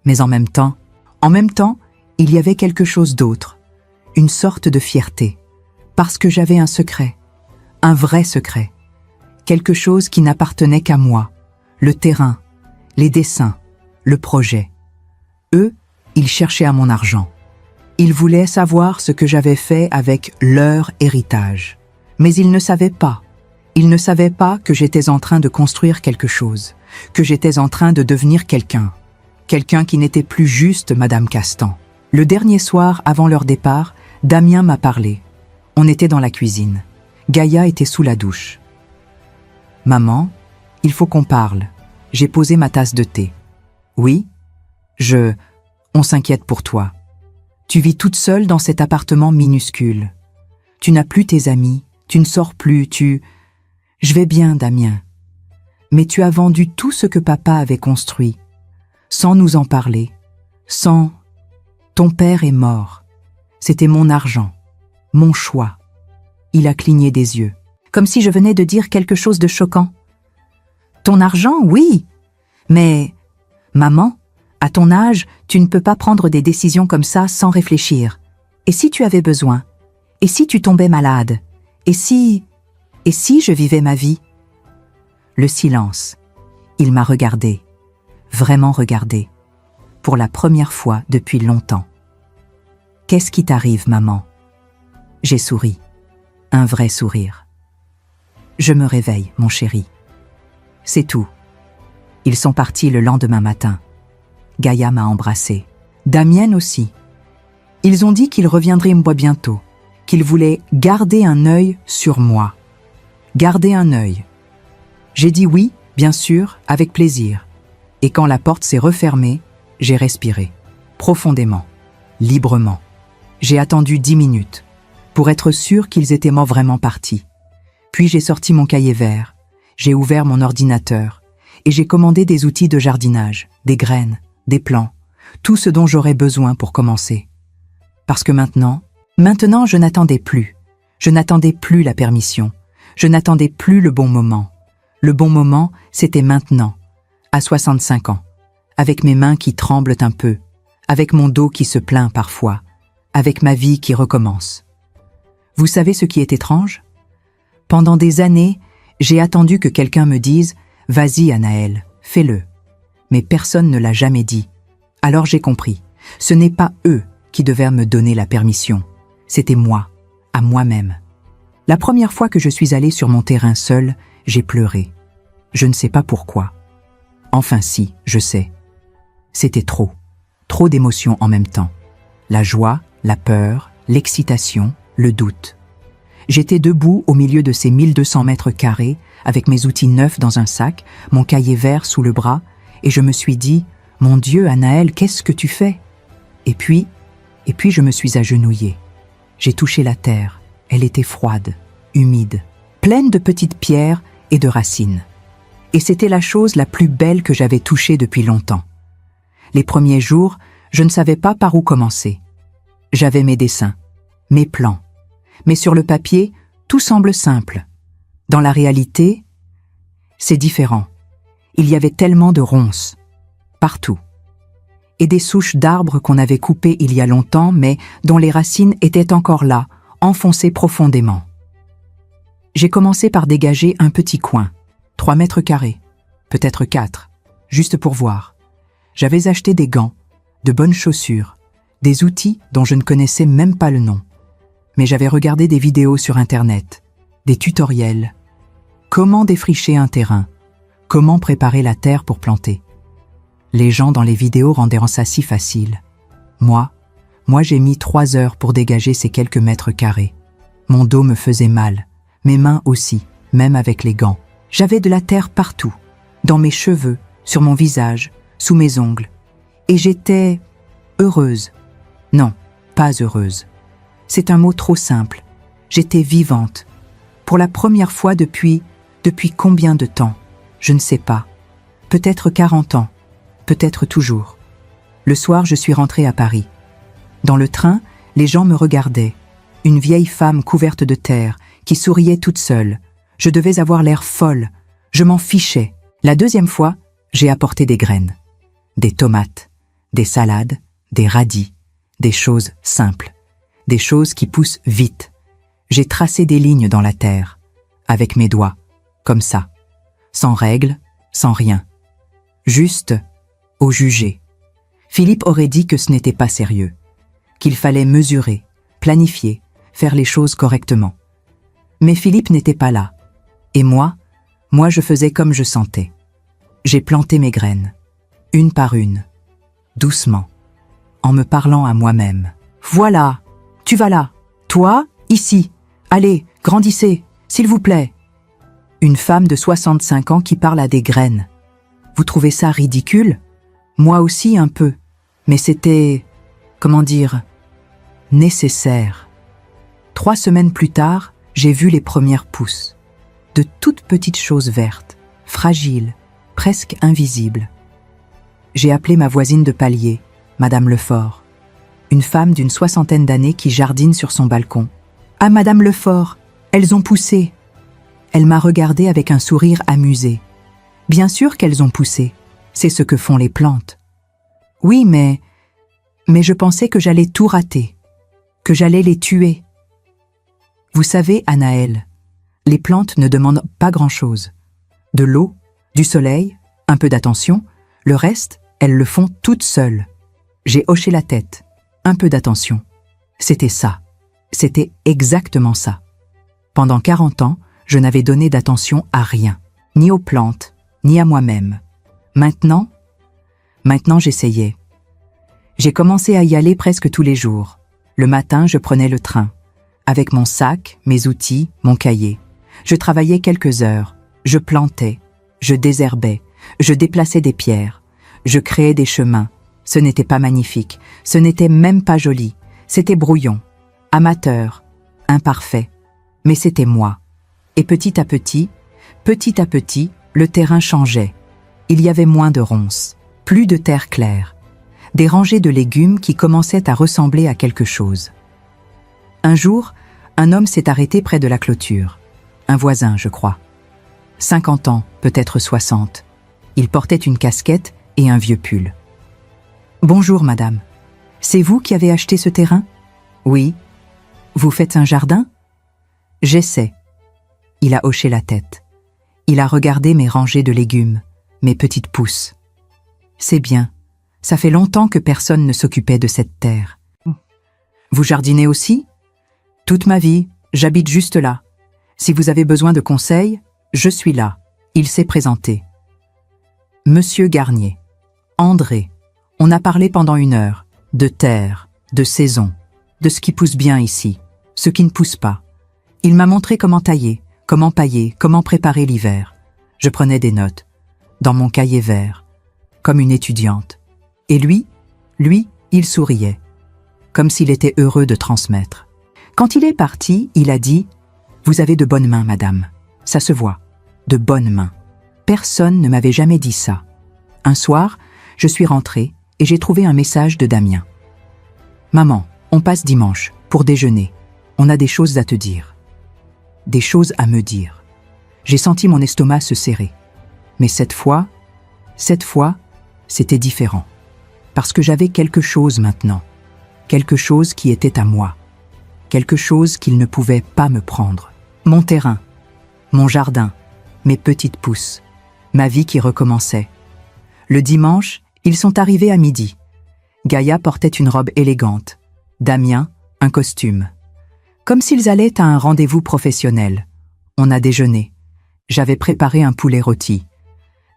Mais en même temps, il y avait quelque chose d'autre. Une sorte de fierté. Parce que j'avais un secret. Un vrai secret. Quelque chose qui n'appartenait qu'à moi. Le terrain, les dessins, le projet. Eux, ils cherchaient à mon argent. Ils voulaient savoir ce que j'avais fait avec leur héritage. Mais ils ne savaient pas. Ils ne savaient pas que j'étais en train de construire quelque chose, que j'étais en train de devenir quelqu'un. Quelqu'un qui n'était plus juste Madame Castan. Le dernier soir avant leur départ, Damien m'a parlé. On était dans la cuisine. Gaïa était sous la douche. « Maman, il faut qu'on parle. » J'ai posé ma tasse de thé. « Oui, on s'inquiète pour toi. Tu vis toute seule dans cet appartement minuscule. Tu n'as plus tes amis, tu ne sors plus, Je vais bien, Damien. Mais tu as vendu tout ce que papa avait construit, sans nous en parler, sans... Ton père est mort. C'était mon argent, mon choix. » Il a cligné des yeux, comme si je venais de dire quelque chose de choquant. « Ton argent, oui, mais... Maman, à ton âge, tu ne peux pas prendre des décisions comme ça sans réfléchir. Et si tu avais besoin? Et si tu tombais malade? Et si je vivais ma vie ?» Le silence. Il m'a regardé, vraiment regardé, pour la première fois depuis longtemps. « Qu'est-ce qui t'arrive, maman ?» J'ai souri, un vrai sourire. « Je me réveille, mon chéri. C'est tout. » Ils sont partis le lendemain matin. Gaïa m'a embrassée. Damien aussi. Ils ont dit qu'ils reviendraient me voir bientôt, qu'ils voulaient garder un œil sur moi. Garder un œil. J'ai dit oui, bien sûr, avec plaisir. Et quand la porte s'est refermée, j'ai respiré. Profondément. Librement. J'ai attendu 10 minutes, pour être sûr qu'ils étaient vraiment partis. Puis j'ai sorti mon cahier vert, j'ai ouvert mon ordinateur, et j'ai commandé des outils de jardinage, des graines, des plants, tout ce dont j'aurais besoin pour commencer. Parce que maintenant, je n'attendais plus. Je n'attendais plus la permission. Je n'attendais plus le bon moment. Le bon moment, c'était maintenant, à 65 ans, avec mes mains qui tremblent un peu, avec mon dos qui se plaint parfois, avec ma vie qui recommence. Vous savez ce qui est étrange? Pendant des années, j'ai attendu que quelqu'un me dise « Vas-y, Anaël, fais-le ». Mais personne ne l'a jamais dit. Alors j'ai compris. Ce n'est pas eux qui devaient me donner la permission. C'était moi, à moi-même. La première fois que je suis allée sur mon terrain seul, j'ai pleuré. Je ne sais pas pourquoi. Enfin si, je sais. C'était trop d'émotions en même temps. La joie, la peur, l'excitation, le doute. J'étais debout au milieu de ces 1200 mètres carrés, avec mes outils neufs dans un sac, mon cahier vert sous le bras, et je me suis dit « Mon Dieu, Anaël, qu'est-ce que tu fais ?» Et puis je me suis agenouillée. J'ai touché la terre. Elle était froide, humide, pleine de petites pierres et de racines. Et c'était la chose la plus belle que j'avais touchée depuis longtemps. Les premiers jours, je ne savais pas par où commencer. J'avais mes dessins, mes plans. Mais sur le papier, tout semble simple. Dans la réalité, c'est différent. Il y avait tellement de ronces, partout. Et des souches d'arbres qu'on avait coupées il y a longtemps, mais dont les racines étaient encore là, enfoncées profondément. J'ai commencé par dégager un petit coin, 3 mètres carrés, peut-être 4, juste pour voir. J'avais acheté des gants, de bonnes chaussures, des outils dont je ne connaissais même pas le nom. Mais j'avais regardé des vidéos sur Internet, des tutoriels. Comment défricher un terrain? Comment préparer la terre pour planter? Les gens dans les vidéos rendaient ça si facile. Moi, j'ai mis 3 heures pour dégager ces quelques mètres carrés. Mon dos me faisait mal, mes mains aussi, même avec les gants. J'avais de la terre partout, dans mes cheveux, sur mon visage, sous mes ongles. Et j'étais heureuse. Non, pas heureuse. C'est un mot trop simple. J'étais vivante. Pour la première fois depuis combien de temps? Je ne sais pas. Peut-être 40 ans. Peut-être toujours. Le soir, je suis rentrée à Paris. Dans le train, les gens me regardaient. Une vieille femme couverte de terre, qui souriait toute seule. Je devais avoir l'air folle. Je m'en fichais. La deuxième fois, j'ai apporté des graines. Des tomates, des salades, des radis, des choses simples. Des choses qui poussent vite. J'ai tracé des lignes dans la terre, avec mes doigts, comme ça. Sans règles, sans rien. Juste au jugé. Philippe aurait dit que ce n'était pas sérieux, qu'il fallait mesurer, planifier, faire les choses correctement. Mais Philippe n'était pas là. Et moi je faisais comme je sentais. J'ai planté mes graines, une par une, doucement, en me parlant à moi-même. Voilà, tu vas là, toi, ici, Allez, grandissez, s'il vous plaît. Une femme de 65 ans qui parle à des graines. Vous trouvez ça ridicule? Moi aussi un peu. Mais c'était, comment dire, nécessaire. 3 semaines plus tard, j'ai vu les premières pousses. De toutes petites choses vertes, fragiles, presque invisibles. J'ai appelé ma voisine de palier, Madame Lefort. Une femme d'une 60aine d'années qui jardine sur son balcon. « Ah, Madame Lefort, elles ont poussé !» Elle m'a regardée avec un sourire amusé. « Bien sûr qu'elles ont poussé, c'est ce que font les plantes. »« Oui, mais je pensais que j'allais tout rater, que j'allais les tuer. » Vous savez, Anaël, les plantes ne demandent pas grand-chose. De l'eau, du soleil, un peu d'attention, le reste, elles le font toutes seules. J'ai hoché la tête. Un peu d'attention. C'était ça. C'était exactement ça. Pendant 40 ans, je n'avais donné d'attention à rien, ni aux plantes, ni à moi-même. Maintenant, j'essayais. J'ai commencé à y aller presque tous les jours. Le matin, je prenais le train. Avec mon sac, mes outils, mon cahier. Je travaillais quelques heures. Je plantais. Je désherbais. Je déplaçais des pierres. Je créais des chemins. Ce n'était pas magnifique. Ce n'était même pas joli. C'était brouillon. Amateur. Imparfait. Mais c'était moi. Et petit à petit, le terrain changeait. Il y avait moins de ronces. Plus de terre claire. Des rangées de légumes qui commençaient à ressembler à quelque chose. Un jour, un homme s'est arrêté près de la clôture. Un voisin, je crois. 50 ans, peut-être 60. Il portait une casquette et un vieux pull. « Bonjour, madame. C'est vous qui avez acheté ce terrain ? » ?»« Oui. »« Vous faites un jardin ? » ?»« J'essaie. » Il a hoché la tête. Il a regardé mes rangées de légumes, mes petites pousses. « C'est bien. Ça fait longtemps que personne ne s'occupait de cette terre. »« Vous jardinez aussi ? » ?»« Toute ma vie, j'habite juste là. Si vous avez besoin de conseils, je suis là. » Il s'est présenté. « Monsieur Garnier. André. On a parlé pendant 1 heure. De terre, de saison, de ce qui pousse bien ici, ce qui ne pousse pas. Il m'a montré comment tailler, comment pailler, comment préparer l'hiver. Je prenais des notes, dans mon cahier vert, comme une étudiante. Et lui, il souriait, comme s'il était heureux de transmettre. Quand il est parti, il a dit « Vous avez de bonnes mains, madame. Ça se voit, de bonnes mains. » Personne ne m'avait jamais dit ça. Un soir, je suis rentrée et j'ai trouvé un message de Damien. « Maman, on passe dimanche, pour déjeuner. On a des choses à te dire. » Des choses à me dire. J'ai senti mon estomac se serrer. Mais cette fois, c'était différent. Parce que j'avais quelque chose maintenant. Quelque chose qui était à moi. Quelque chose qu'il ne pouvait pas me prendre. Mon terrain, mon jardin, mes petites pousses, ma vie qui recommençait. Le dimanche, ils sont arrivés à midi. Gaïa portait une robe élégante. Damien, un costume. Comme s'ils allaient à un rendez-vous professionnel. On a déjeuné. J'avais préparé un poulet rôti.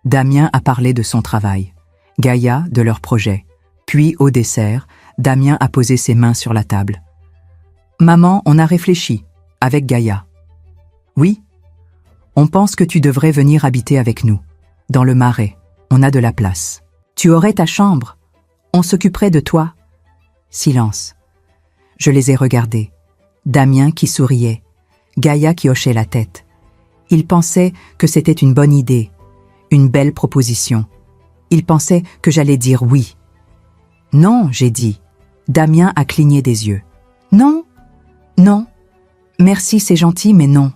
Damien a parlé de son travail. Gaïa de leur projet. Puis, au dessert, Damien a posé ses mains sur la table. « Maman, on a réfléchi, avec Gaïa. »« Oui, on pense que tu devrais venir habiter avec nous. Dans le Marais, on a de la place. Tu aurais ta chambre. On s'occuperait de toi. » Silence. Je les ai regardés. Damien qui souriait. Gaïa qui hochait la tête. Ils pensaient que c'était une bonne idée, une belle proposition. Ils pensaient que j'allais dire oui. « Non, j'ai dit. » Damien a cligné des yeux. « Non, non. Merci, c'est gentil, mais non.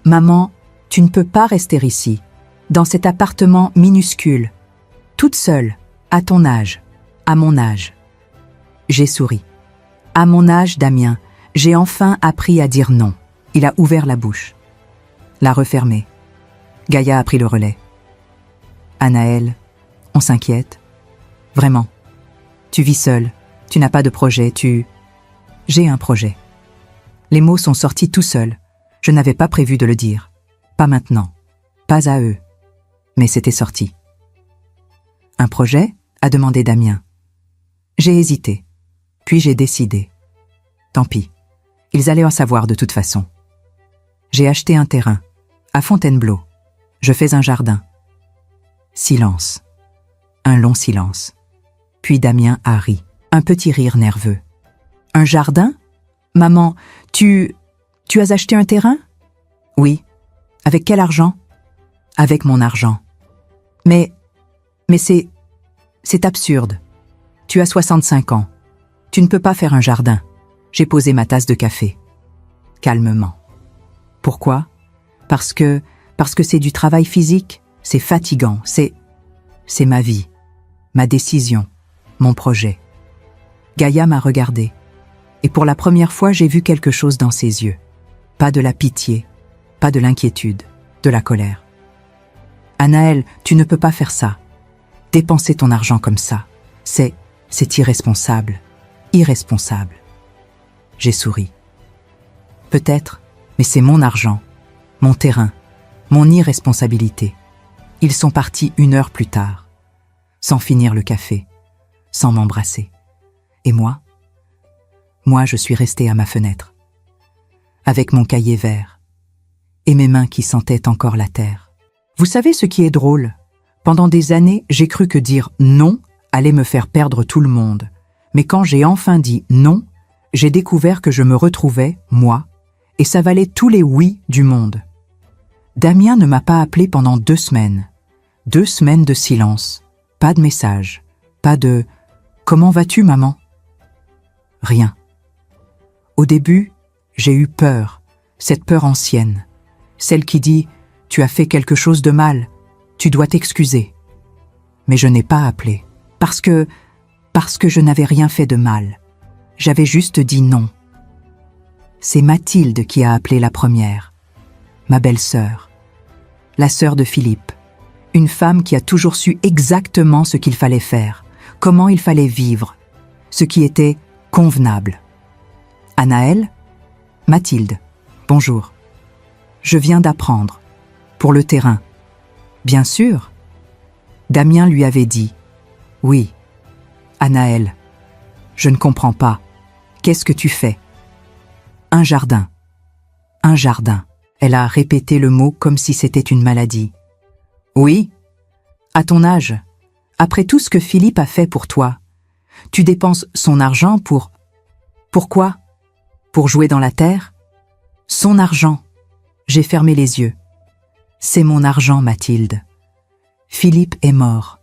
Maman, tu ne peux pas rester ici, dans cet appartement minuscule, toute seule, à ton âge, à mon âge. » J'ai souri. « À mon âge, Damien, j'ai enfin appris à dire non. » Il a ouvert la bouche. L'a refermée. Gaïa a pris le relais. « Anaël, on s'inquiète. Vraiment. Tu vis seule, tu n'as pas de projet, J'ai un projet. » Les mots sont sortis tout seuls. Je n'avais pas prévu de le dire. Pas maintenant. Pas à eux. Mais c'était sorti. « Un projet ?» a demandé Damien. J'ai hésité. Puis j'ai décidé. Tant pis. Ils allaient en savoir de toute façon. J'ai acheté un terrain, à Fontainebleau. Je fais un jardin. Silence. Un long silence. Puis Damien a ri, un petit rire nerveux. Un jardin? Maman, tu as acheté un terrain? Oui. Avec quel argent? Avec mon argent. Mais c'est absurde. Tu as 65 ans. Tu ne peux pas faire un jardin. J'ai posé ma tasse de café. Calmement. Pourquoi? Parce que c'est du travail physique, c'est fatigant, c'est ma vie, ma décision, mon projet. Gaïa m'a regardé, et pour la première fois j'ai vu quelque chose dans ses yeux. Pas de la pitié, pas de l'inquiétude, de la colère. Anaël, tu ne peux pas faire ça. Dépenser ton argent comme ça, c'est irresponsable, irresponsable. J'ai souri. Peut-être, mais c'est mon argent, mon terrain, mon irresponsabilité. Ils sont partis 1 heure plus tard, sans finir le café, sans m'embrasser. Et moi, je suis restée à ma fenêtre, avec mon cahier vert, et mes mains qui sentaient encore la terre. Vous savez ce qui est drôle? Pendant des années, j'ai cru que dire non allait me faire perdre tout le monde. Mais quand j'ai enfin dit non, j'ai découvert que je me retrouvais, moi, et ça valait tous les oui du monde. Damien ne m'a pas appelé pendant 2 semaines. 2 semaines de silence, pas de message, pas de « Comment vas-tu, maman ?» Rien. Au début, j'ai eu peur, cette peur ancienne, celle qui dit « Tu as fait quelque chose de mal, tu dois t'excuser. » Mais je n'ai pas appelé, parce que je n'avais rien fait de mal. J'avais juste dit non. C'est Mathilde qui a appelé la première, ma belle-sœur, la sœur de Philippe, une femme qui a toujours su exactement ce qu'il fallait faire, comment il fallait vivre, ce qui était convenable. Anaël, Mathilde, bonjour. Je viens d'apprendre. Pour le terrain. Bien sûr. Damien lui avait dit. Oui. Anaël, je ne comprends pas. Qu'est-ce que tu fais? Un jardin. Un jardin. Elle a répété le mot comme si c'était une maladie. Oui. À ton âge, après tout ce que Philippe a fait pour toi, tu dépenses son argent pour... Pourquoi? Pour jouer dans la terre? Son argent. J'ai fermé les yeux. C'est mon argent, Mathilde. Philippe est mort.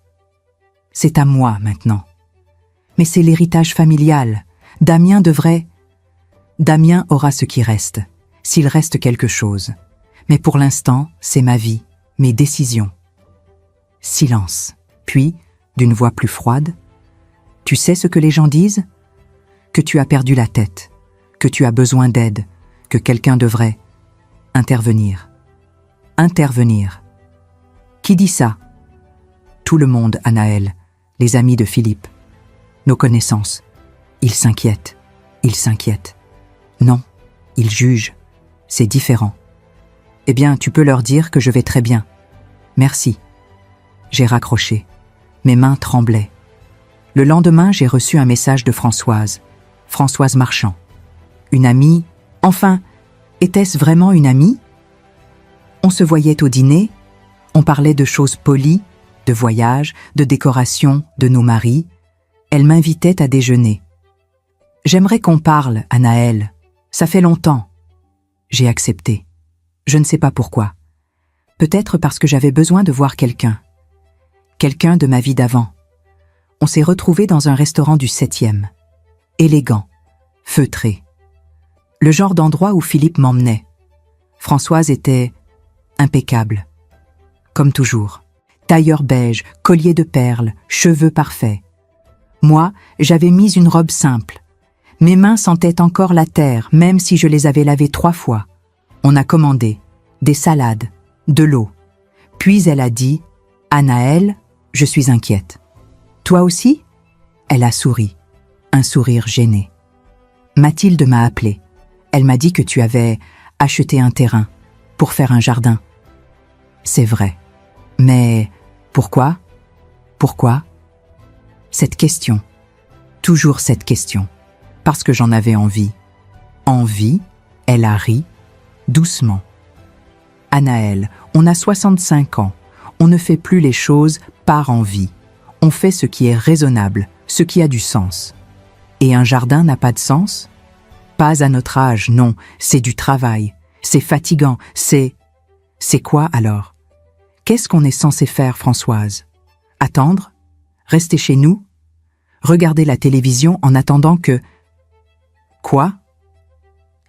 C'est à moi maintenant. Mais c'est l'héritage familial. Damien aura ce qui reste, s'il reste quelque chose. Mais pour l'instant, c'est ma vie, mes décisions. Silence. Puis, d'une voix plus froide, « Tu sais ce que les gens disent? Que tu as perdu la tête, que tu as besoin d'aide, que quelqu'un devrait intervenir. Intervenir. Qui dit ça? Tout le monde, Anaël, les amis de Philippe, nos connaissances. Ils s'inquiètent, ils s'inquiètent. Non, ils jugent, c'est différent. Eh bien, tu peux leur dire que je vais très bien. Merci. J'ai raccroché. Mes mains tremblaient. Le lendemain, j'ai reçu un message de Françoise Marchand. Une amie, enfin, était-ce vraiment une amie? On se voyait au dîner, on parlait de choses polies, de voyages, de décorations, de nos maris. Elle m'invitait à déjeuner. J'aimerais qu'on parle, Anaël. Ça fait longtemps. J'ai accepté. Je ne sais pas pourquoi. Peut-être parce que j'avais besoin de voir quelqu'un. Quelqu'un de ma vie d'avant. On s'est retrouvés dans un restaurant du 7e. Élégant, feutré. Le genre d'endroit où Philippe m'emmenait. Françoise était impeccable. Comme toujours. Tailleur beige, collier de perles, cheveux parfaits. Moi, j'avais mis une robe simple. Mes mains sentaient encore la terre, même si je les avais lavées 3 fois. On a commandé des salades, de l'eau. Puis elle a dit « Anaël, je suis inquiète. » « Toi aussi ?» Elle a souri, un sourire gêné. « Mathilde m'a appelé. Elle m'a dit que tu avais acheté un terrain pour faire un jardin. » C'est vrai. Mais pourquoi? Pourquoi? Cette question. Toujours cette question. Parce que j'en avais envie. Envie, elle a ri, doucement, Anaël, on a 65 ans. On ne fait plus les choses par envie. On fait ce qui est raisonnable, ce qui a du sens. Et un jardin n'a pas de sens? Pas à notre âge, non. C'est du travail. C'est fatigant. C'est quoi alors? Qu'est-ce qu'on est censé faire, Françoise? Attendre? Rester chez nous? Regarder la télévision en attendant que... Quoi?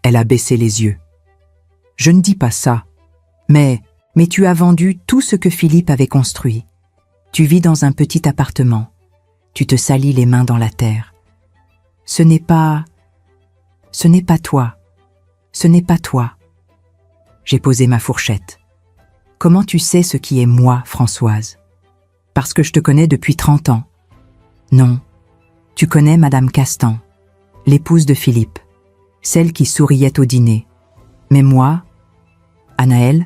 Elle a baissé les yeux. Je ne dis pas ça. Mais tu as vendu tout ce que Philippe avait construit. Tu vis dans un petit appartement. Tu te salis les mains dans la terre. Ce n'est pas toi. Ce n'est pas toi. J'ai posé ma fourchette. Comment tu sais ce qui est moi, Françoise? Parce que je te connais depuis 30 ans. Non, tu connais Madame Castan, l'épouse de Philippe, celle qui souriait au dîner. Mais moi, Anaël,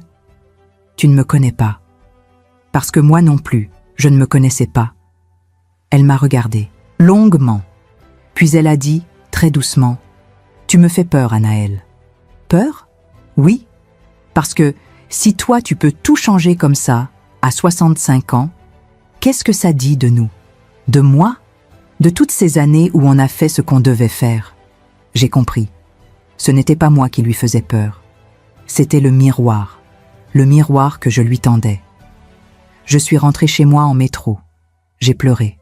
tu ne me connais pas. Parce que moi non plus, je ne me connaissais pas. Elle m'a regardé, longuement. Puis elle a dit, très doucement, « Tu me fais peur, Anaël. » Peur? Oui. Parce que si toi tu peux tout changer comme ça, à 65 ans, qu'est-ce que ça dit de nous? De moi? De toutes ces années où on a fait ce qu'on devait faire? J'ai compris. Ce n'était pas moi qui lui faisais peur. C'était le miroir que je lui tendais. Je suis rentrée chez moi en métro. J'ai pleuré.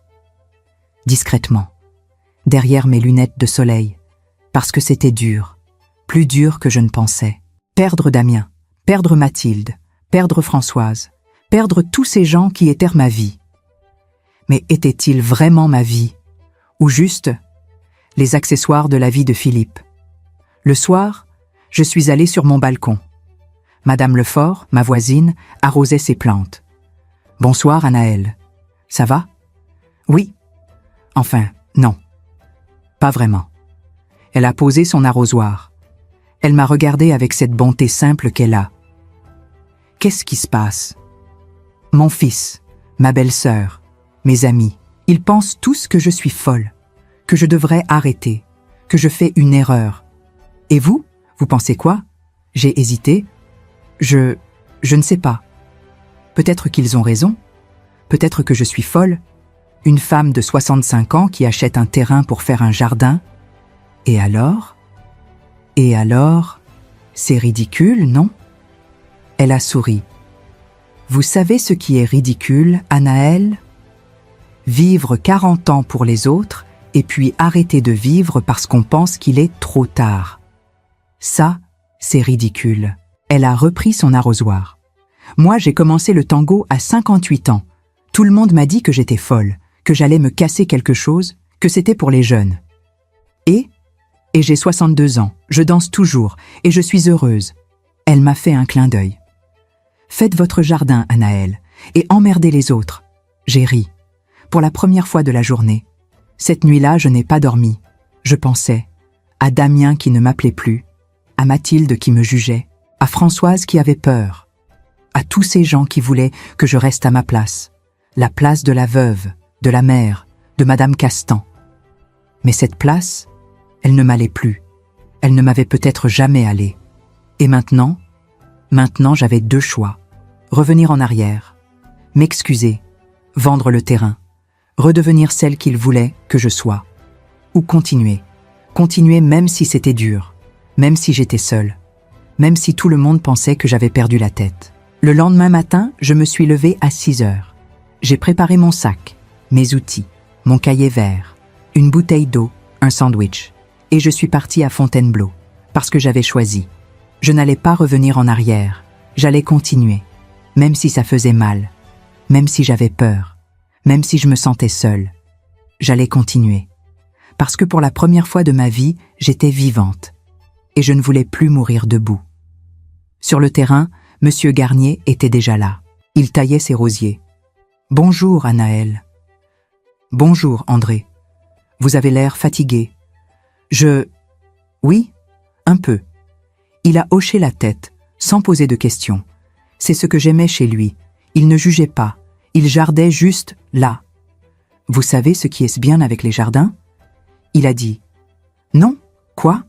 Discrètement, derrière mes lunettes de soleil, parce que c'était dur, plus dur que je ne pensais. Perdre Damien, perdre Mathilde, perdre Françoise, perdre tous ces gens qui étaient ma vie. Mais étaient-ils vraiment ma vie? Ou juste les accessoires de la vie de Philippe? Le soir, je suis allée sur mon balcon. Madame Lefort, ma voisine, arrosait ses plantes. « Bonsoir, Anaël. Ça va? » « Oui. » Enfin, non. Pas vraiment. Elle a posé son arrosoir. Elle m'a regardée avec cette bonté simple qu'elle a. Qu'est-ce qui se passe? Mon fils, ma belle-sœur, mes amis, ils pensent tous que je suis folle, que je devrais arrêter, que je fais une erreur. Et vous pensez quoi? J'ai hésité. Je ne sais pas. Peut-être qu'ils ont raison. Peut-être que je suis folle. Une femme de 65 ans qui achète un terrain pour faire un jardin. Et alors? C'est ridicule, non? Elle a souri. Vous savez ce qui est ridicule, Anaël? Vivre 40 ans pour les autres et puis arrêter de vivre parce qu'on pense qu'il est trop tard. Ça, c'est ridicule. Elle a repris son arrosoir. Moi, j'ai commencé le tango à 58 ans. Tout le monde m'a dit que j'étais folle, que j'allais me casser quelque chose, que c'était pour les jeunes. Et j'ai 62 ans, je danse toujours, et je suis heureuse. Elle m'a fait un clin d'œil. Faites votre jardin, Anaël, et emmerdez les autres. J'ai ri. Pour la première fois de la journée. Cette nuit-là, je n'ai pas dormi. Je pensais à Damien qui ne m'appelait plus, à Mathilde qui me jugeait, à Françoise qui avait peur, à tous ces gens qui voulaient que je reste à ma place, la place de la veuve, de la mère, de Madame Castan. Mais cette place, elle ne m'allait plus. Elle ne m'avait peut-être jamais allé. Et maintenant j'avais deux choix. Revenir en arrière, m'excuser, vendre le terrain, redevenir celle qu'il voulait que je sois. Ou continuer même si c'était dur, même si j'étais seule, même si tout le monde pensait que j'avais perdu la tête. Le lendemain matin, je me suis levée à 6 heures. J'ai préparé mon sac, mes outils, mon cahier vert, une bouteille d'eau, un sandwich. Et je suis partie à Fontainebleau, parce que j'avais choisi. Je n'allais pas revenir en arrière, j'allais continuer, même si ça faisait mal, même si j'avais peur, même si je me sentais seule. J'allais continuer. Parce que pour la première fois de ma vie, j'étais vivante. Et je ne voulais plus mourir debout. Sur le terrain, Monsieur Garnier était déjà là. Il taillait ses rosiers. « Bonjour, Anaël. »« Bonjour, André. Vous avez l'air fatigué. »« Oui, un peu. » Il a hoché la tête, sans poser de questions. C'est ce que j'aimais chez lui. Il ne jugeait pas. Il jardait juste là. « Vous savez ce qui est bien avec les jardins ?» Il a dit. « Non, quoi ?»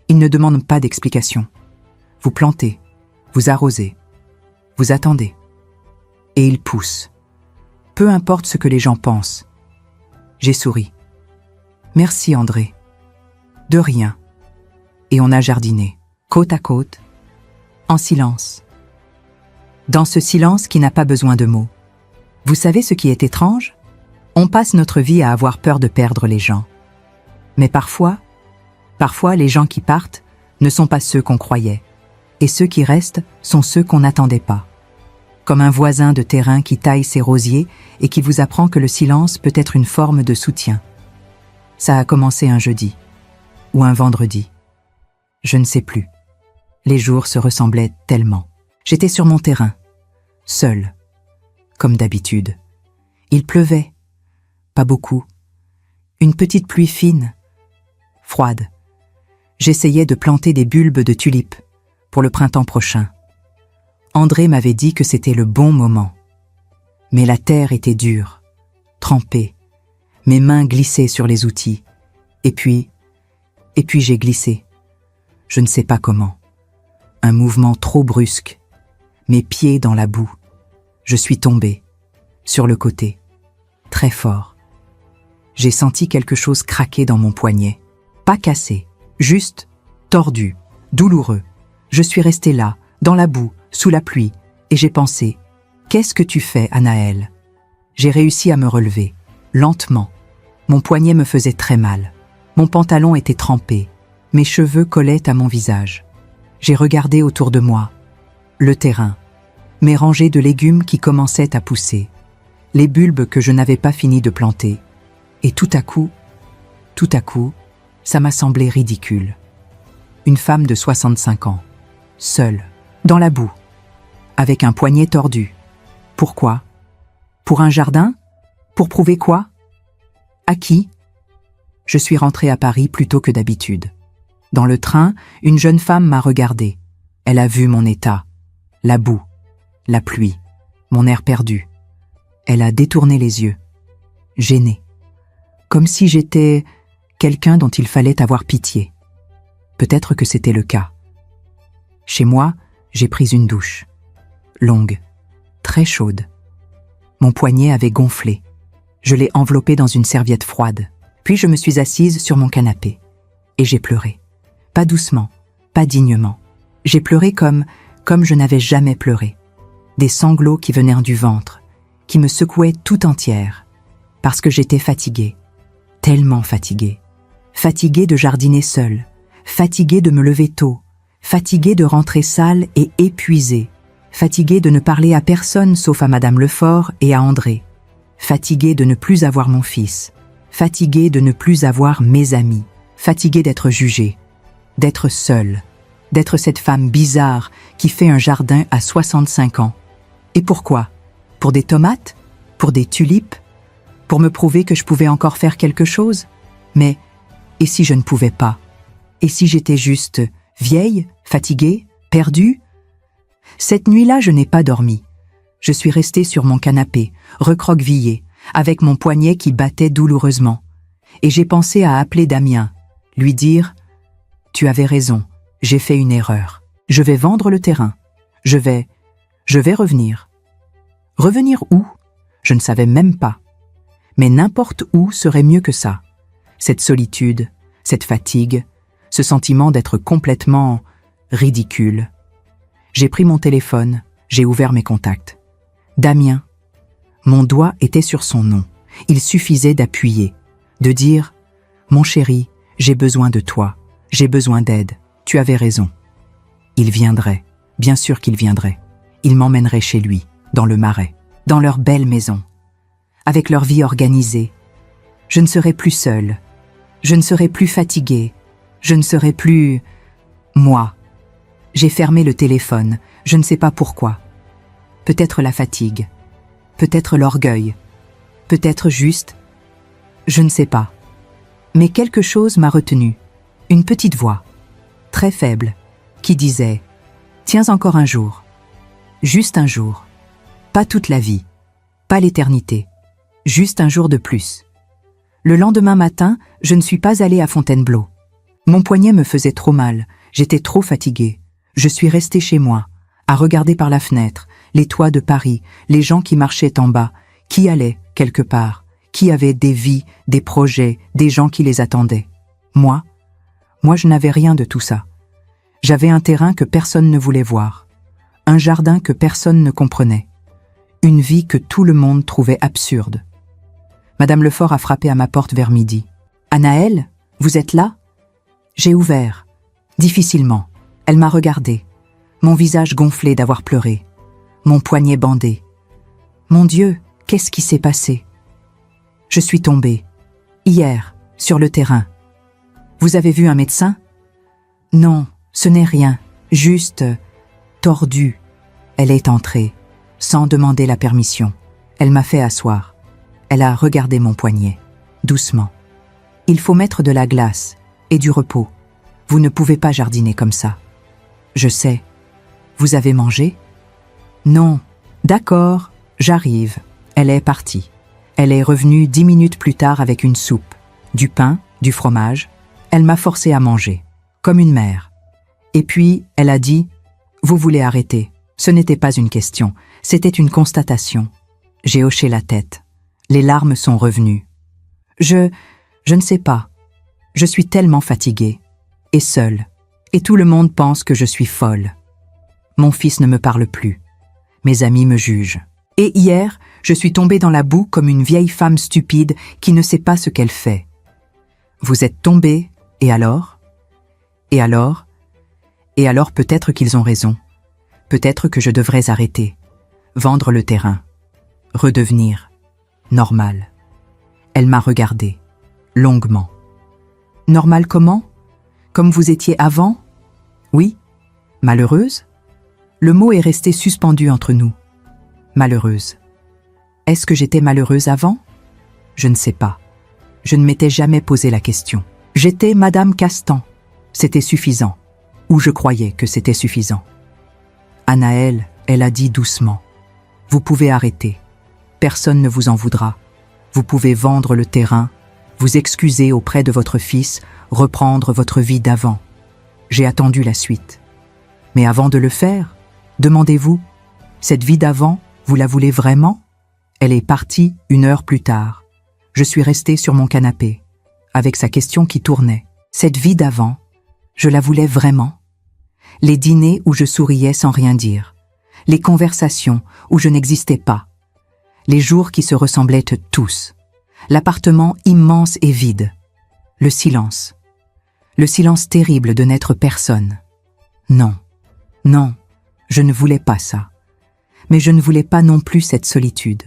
Il ne demande pas d'explication. Vous plantez, Vous arrosez. Vous attendez. Et il pousse. Peu importe ce que les gens pensent. J'ai souri. Merci André. De rien. Et on a jardiné, côte à côte, en silence. Dans ce silence qui n'a pas besoin de mots. Vous savez ce qui est étrange? On passe notre vie à avoir peur de perdre les gens. Mais parfois, les gens qui partent ne sont pas ceux qu'on croyait. Et ceux qui restent sont ceux qu'on n'attendait pas. Comme un voisin de terrain qui taille ses rosiers et qui vous apprend que le silence peut être une forme de soutien. Ça a commencé un jeudi, ou un vendredi. Je ne sais plus. Les jours se ressemblaient tellement. J'étais sur mon terrain, seul, comme d'habitude. Il pleuvait, pas beaucoup. Une petite pluie fine, froide. J'essayais de planter des bulbes de tulipes pour le printemps prochain. André m'avait dit que c'était le bon moment. Mais la terre était dure, trempée. Mes mains glissaient sur les outils. Et puis j'ai glissé. Je ne sais pas comment. Un mouvement trop brusque. Mes pieds dans la boue. Je suis tombé, sur le côté, très fort. J'ai senti quelque chose craquer dans mon poignet. Pas cassé, juste tordu, douloureux. Je suis resté là, dans la boue, sous la pluie, et j'ai pensé « Qu'est-ce que tu fais, Anaël ?» J'ai réussi à me relever, lentement. Mon poignet me faisait très mal. Mon pantalon était trempé. Mes cheveux collaient à mon visage. J'ai regardé autour de moi. Le terrain. Mes rangées de légumes qui commençaient à pousser. Les bulbes que je n'avais pas fini de planter. Et tout à coup, ça m'a semblé ridicule. Une femme de 65 ans, seule, dans la boue, avec un poignet tordu. Pourquoi? Pour un jardin? Pour prouver quoi? À qui? Je suis rentrée à Paris plus tôt que d'habitude. Dans le train, une jeune femme m'a regardée. Elle a vu mon état, la boue, la pluie, mon air perdu. Elle a détourné les yeux, gênée, comme si j'étais quelqu'un dont il fallait avoir pitié. Peut-être que c'était le cas. Chez moi, j'ai pris une douche, longue, très chaude. Mon poignet avait gonflé. Je l'ai enveloppé dans une serviette froide. Puis je me suis assise sur mon canapé. Et j'ai pleuré. Pas doucement, pas dignement. J'ai pleuré comme je n'avais jamais pleuré. Des sanglots qui venaient du ventre, qui me secouaient tout entière. Parce que j'étais fatiguée. Tellement fatiguée. Fatiguée de jardiner seule. Fatiguée de me lever tôt. Fatiguée de rentrer sale et épuisée. Fatiguée de ne parler à personne sauf à Madame Lefort et à André. Fatiguée de ne plus avoir mon fils. Fatiguée de ne plus avoir mes amis. Fatiguée d'être jugée. D'être seule. D'être cette femme bizarre qui fait un jardin à 65 ans. Et pourquoi? Pour des tomates? Pour des tulipes? Pour me prouver que je pouvais encore faire quelque chose? Mais, et si je ne pouvais pas? Et si j'étais juste vieille, fatiguée, perdue? Cette nuit-là, je n'ai pas dormi. Je suis restée sur mon canapé, recroquevillée, avec mon poignet qui battait douloureusement. Et j'ai pensé à appeler Damien, lui dire « Tu avais raison, j'ai fait une erreur. Je vais vendre le terrain. Je vais revenir. » Revenir où? Je ne savais même pas. Mais n'importe où serait mieux que ça. Cette solitude, cette fatigue, ce sentiment d'être complètement ridicule. J'ai pris mon téléphone, j'ai ouvert mes contacts. Damien. Mon doigt était sur son nom. Il suffisait d'appuyer, de dire « Mon chéri, j'ai besoin de toi, j'ai besoin d'aide, tu avais raison. » Il viendrait, bien sûr qu'il viendrait. Il m'emmènerait chez lui, dans le Marais, dans leur belle maison, avec leur vie organisée. Je ne serais plus seule, je ne serais plus fatiguée, je ne serais plus moi. J'ai fermé le téléphone, je ne sais pas pourquoi. Peut-être la fatigue, peut-être l'orgueil, peut-être juste, je ne sais pas. Mais quelque chose m'a retenue, une petite voix, très faible, qui disait « Tiens encore un jour, juste un jour, pas toute la vie, pas l'éternité, juste un jour de plus. » Le lendemain matin, je ne suis pas allée à Fontainebleau. Mon poignet me faisait trop mal, j'étais trop fatiguée. Je suis restée chez moi, à regarder par la fenêtre, les toits de Paris, les gens qui marchaient en bas, qui allaient quelque part, qui avaient des vies, des projets, des gens qui les attendaient. Moi, je n'avais rien de tout ça. J'avais un terrain que personne ne voulait voir, un jardin que personne ne comprenait, une vie que tout le monde trouvait absurde. Madame Lefort a frappé à ma porte vers midi. « Anaëlle, vous êtes là ?» J'ai ouvert. Difficilement. Elle m'a regardé. Mon visage gonflé d'avoir pleuré. Mon poignet bandé. Mon Dieu, qu'est-ce qui s'est passé? Je suis tombée. Hier, sur le terrain. Vous avez vu un médecin? Non, ce n'est rien. Juste tordu. Elle est entrée, sans demander la permission. Elle m'a fait asseoir. Elle a regardé mon poignet, doucement. Il faut mettre de la glace et du repos. Vous ne pouvez pas jardiner comme ça. Je sais. Vous avez mangé? Non. D'accord, j'arrive. Elle est partie. Elle est revenue 10 minutes plus tard avec une soupe, du pain, du fromage. Elle m'a forcé à manger, comme une mère. Et puis, elle a dit « Vous voulez arrêter ?» Ce n'était pas une question, c'était une constatation. J'ai hoché la tête. Les larmes sont revenues. Je ne sais pas. Je suis tellement fatiguée. Et seule. Et tout le monde pense que je suis folle. Mon fils ne me parle plus. Mes amis me jugent. Et hier, je suis tombée dans la boue comme une vieille femme stupide qui ne sait pas ce qu'elle fait. Vous êtes tombée, et alors? Et alors? Et alors peut-être qu'ils ont raison. Peut-être que je devrais arrêter. Vendre le terrain. Redevenir normal. Elle m'a regardée, longuement. Normal comment? Comme vous étiez avant? Oui. Malheureuse? Le mot est resté suspendu entre nous. Malheureuse. Est-ce que j'étais malheureuse avant? Je ne sais pas. Je ne m'étais jamais posé la question. J'étais Madame Castan. C'était suffisant. Ou je croyais que c'était suffisant. Anaëlle, elle a dit doucement. Vous pouvez arrêter. Personne ne vous en voudra. Vous pouvez vendre le terrain, vous excuser auprès de votre fils, reprendre votre vie d'avant. J'ai attendu la suite. Mais avant de le faire, demandez-vous, cette vie d'avant, vous la voulez vraiment? Elle est partie 1 heure plus tard. Je suis restée sur mon canapé, avec sa question qui tournait. Cette vie d'avant, je la voulais vraiment? Les dîners où je souriais sans rien dire. Les conversations où je n'existais pas. Les jours qui se ressemblaient tous. L'appartement immense et vide. Le silence. Le silence terrible de n'être personne. Non, non, je ne voulais pas ça. Mais je ne voulais pas non plus cette solitude,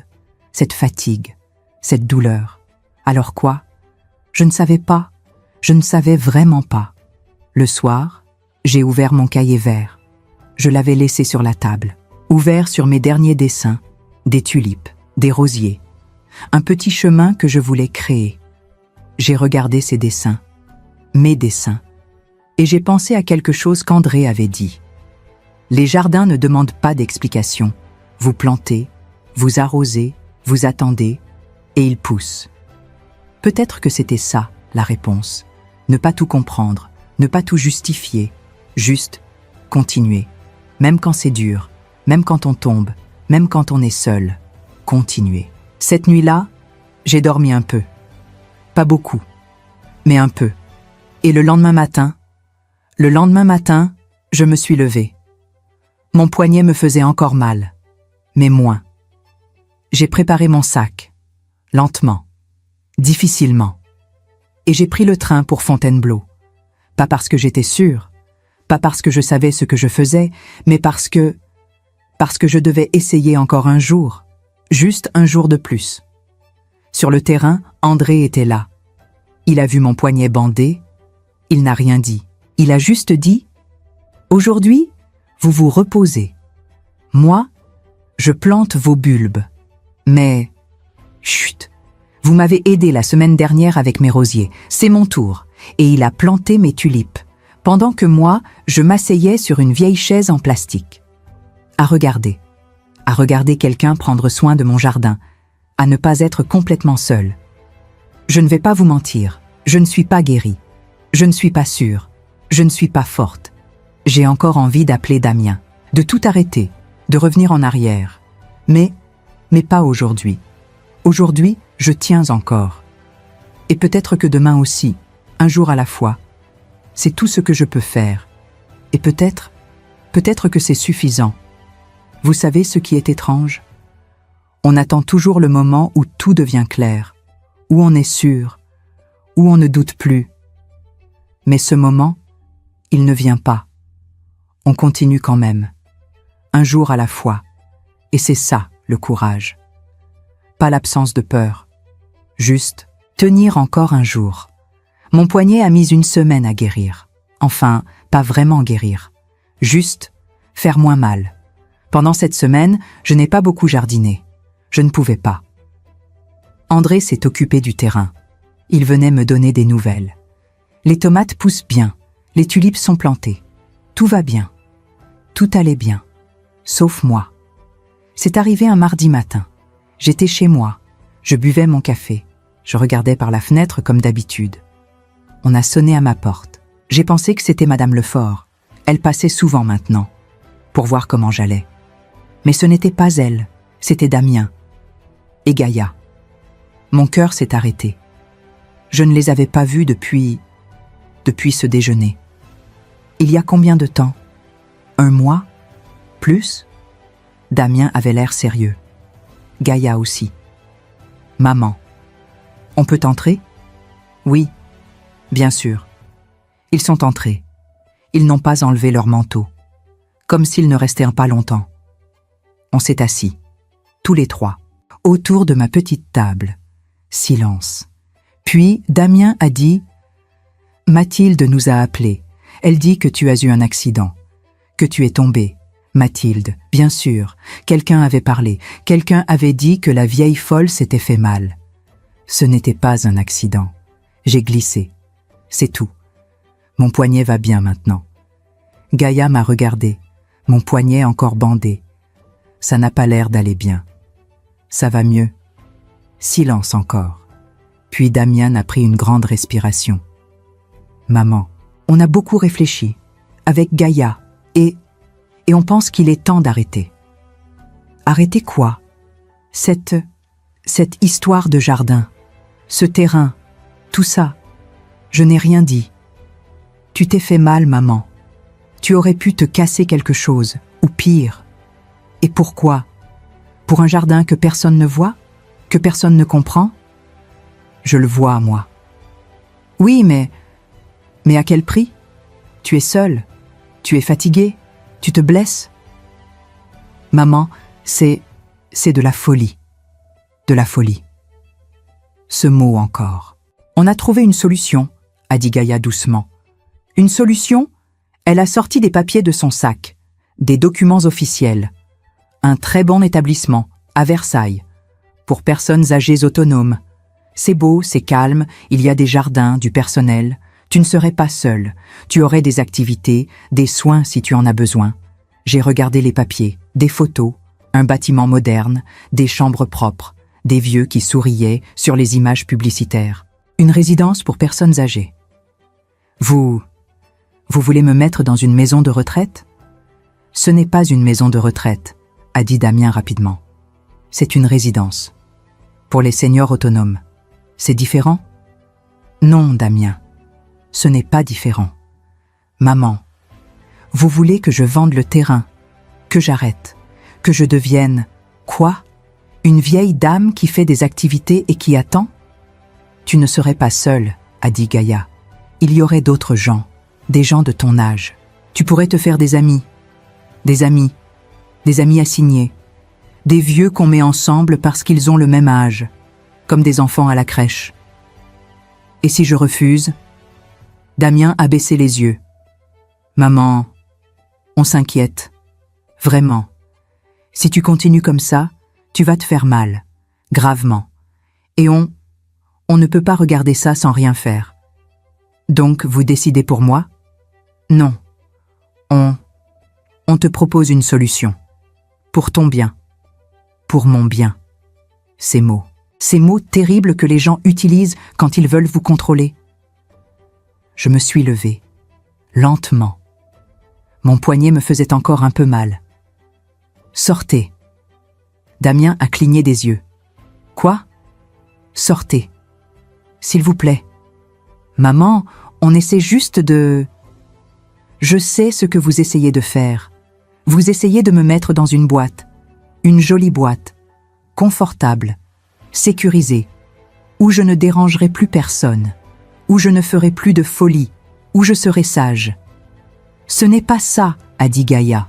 cette fatigue, cette douleur. Alors quoi? Je ne savais pas, je ne savais vraiment pas. Le soir, j'ai ouvert mon cahier vert. Je l'avais laissé sur la table, ouvert sur mes derniers dessins, des tulipes, des rosiers, un petit chemin que je voulais créer. J'ai regardé ces dessins, mes dessins, et j'ai pensé à quelque chose qu'André avait dit. Les jardins ne demandent pas d'explication. Vous plantez, vous arrosez, vous attendez, et ils poussent. Peut-être que c'était ça, la réponse. Ne pas tout comprendre, ne pas tout justifier, juste continuer. Même quand c'est dur, même quand on tombe, même quand on est seul, continuer. Cette nuit-là, j'ai dormi un peu. Pas beaucoup, mais un peu. Et le lendemain matin, je me suis levée. Mon poignet me faisait encore mal, mais moins. J'ai préparé mon sac, lentement, difficilement. Et j'ai pris le train pour Fontainebleau. Pas parce que j'étais sûre, pas parce que je savais ce que je faisais, mais parce que je devais essayer encore un jour, juste un jour de plus. Sur le terrain, André était là. Il a vu mon poignet bandé, il n'a rien dit. Il a juste dit « Aujourd'hui, vous vous reposez. Moi, je plante vos bulbes. Mais, chut, vous m'avez aidé la semaine dernière avec mes rosiers. C'est mon tour. » Et il a planté mes tulipes, pendant que moi, je m'asseyais sur une vieille chaise en plastique. À regarder quelqu'un prendre soin de mon jardin, à ne pas être complètement seule. Je ne vais pas vous mentir, je ne suis pas guérie. Je ne suis pas sûre, je ne suis pas forte. J'ai encore envie d'appeler Damien. de tout arrêter, de revenir en arrière. Mais pas aujourd'hui. Aujourd'hui, je tiens encore. Et peut-être que demain aussi, un jour à la fois. C'est tout ce que je peux faire. Et peut-être que c'est suffisant. Vous savez ce qui est étrange? On attend toujours le moment où tout devient clair, où on est sûr, où on ne doute plus. Mais ce moment, il ne vient pas. On continue quand même, un jour à la fois. Et c'est ça, le courage. Pas l'absence de peur, juste tenir encore un jour. Mon poignet a mis une semaine à guérir. Enfin, pas vraiment guérir. Juste faire moins mal. Pendant cette semaine, je n'ai pas beaucoup jardiné. Je ne pouvais pas. André s'est occupé du terrain. Il venait me donner des nouvelles. Les tomates poussent bien. Les tulipes sont plantées. Tout va bien. Tout allait bien. Sauf moi. C'est arrivé un mardi matin. J'étais chez moi. Je buvais mon café. Je regardais par la fenêtre comme d'habitude. On a sonné à ma porte. J'ai pensé que c'était Madame Lefort. Elle passait souvent maintenant, pour voir comment j'allais. Mais ce n'était pas elle, c'était Damien. Et Gaïa. Mon cœur s'est arrêté. Je ne les avais pas vus depuis ce déjeuner. Il y a combien de temps? 1 mois? Plus? Damien avait l'air sérieux. Gaïa aussi. Maman. On peut entrer? Oui, bien sûr. Ils sont entrés. Ils n'ont pas enlevé leur manteau. Comme s'ils ne restaient pas longtemps. On s'est assis, tous les trois, autour de ma petite table. Silence. Puis Damien a dit « Mathilde nous a appelés. Elle dit que tu as eu un accident, que tu es tombée. Mathilde, bien sûr. Quelqu'un avait parlé. Quelqu'un avait dit que la vieille folle s'était fait mal. Ce n'était pas un accident. J'ai glissé. C'est tout. Mon poignet va bien maintenant. Gaïa m'a regardé, mon poignet encore bandé. Ça n'a pas l'air d'aller bien. Ça va mieux. Silence encore. Puis Damien a pris une grande respiration. Maman, on a beaucoup réfléchi, avec Gaïa, et on pense qu'il est temps d'arrêter. Arrêter quoi? Cette histoire de jardin, ce terrain, tout ça. Je n'ai rien dit. Tu t'es fait mal, maman. Tu aurais pu te casser quelque chose, ou pire. Et pourquoi? Pour un jardin que personne ne voit? Que personne ne comprend? Je le vois, moi. Oui, mais à quel prix? Tu es seule, tu es fatiguée, tu te blesses. Maman, c'est de la folie. De la folie. Ce mot encore. On a trouvé une solution, a dit Gaïa doucement. Une solution? Elle a sorti des papiers de son sac, des documents officiels. Un très bon établissement, à Versailles, pour personnes âgées autonomes. C'est beau, c'est calme, il y a des jardins, du personnel. Tu ne serais pas seule. Tu aurais des activités, des soins si tu en as besoin. J'ai regardé les papiers, des photos, un bâtiment moderne, des chambres propres, des vieux qui souriaient sur les images publicitaires. Une résidence pour personnes âgées. Vous voulez me mettre dans une maison de retraite? Ce n'est pas une maison de retraite, a dit Damien rapidement. C'est une résidence. Pour les seniors autonomes. C'est différent? Non, Damien. Ce n'est pas différent. Maman, vous voulez que je vende le terrain, que j'arrête, que je devienne, quoi? Une vieille dame qui fait des activités et qui attend? Tu ne serais pas seule, a dit Gaïa. Il y aurait d'autres gens, des gens de ton âge. Tu pourrais te faire des amis assignés, des vieux qu'on met ensemble parce qu'ils ont le même âge, comme des enfants à la crèche. Et si je refuse? Damien a baissé les yeux. Maman, on s'inquiète. Vraiment. Si tu continues comme ça, tu vas te faire mal, gravement. Et on ne peut pas regarder ça sans rien faire. Donc, vous décidez pour moi? Non. On te propose une solution. Pour ton bien. Pour mon bien. Ces mots terribles que les gens utilisent quand ils veulent vous contrôler. Je me suis levée, lentement. Mon poignet me faisait encore un peu mal. « Sortez !» Damien a cligné des yeux. « Quoi ? Sortez. S'il vous plaît. Maman, on essaie juste de... » Je sais ce que vous essayez de faire. Vous essayez de me mettre dans une boîte. Une jolie boîte. Confortable. Sécurisée. Où je ne dérangerai plus personne. Où je ne ferai plus de folie. Où je serai sage. Ce n'est pas ça, a dit Gaïa.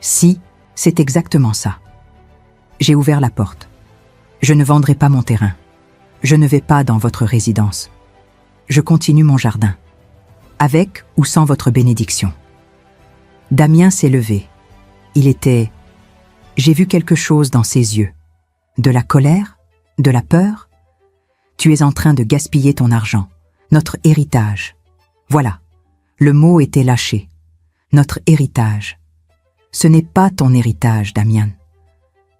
Si, c'est exactement ça. J'ai ouvert la porte. Je ne vendrai pas mon terrain. Je ne vais pas dans votre résidence. Je continue mon jardin. Avec ou sans votre bénédiction. Damien s'est levé. Il était... J'ai vu quelque chose dans ses yeux. De la colère? De la peur? Tu es en train de gaspiller ton argent. Notre héritage. Voilà. Le mot était lâché. Notre héritage. Ce n'est pas ton héritage, Damien.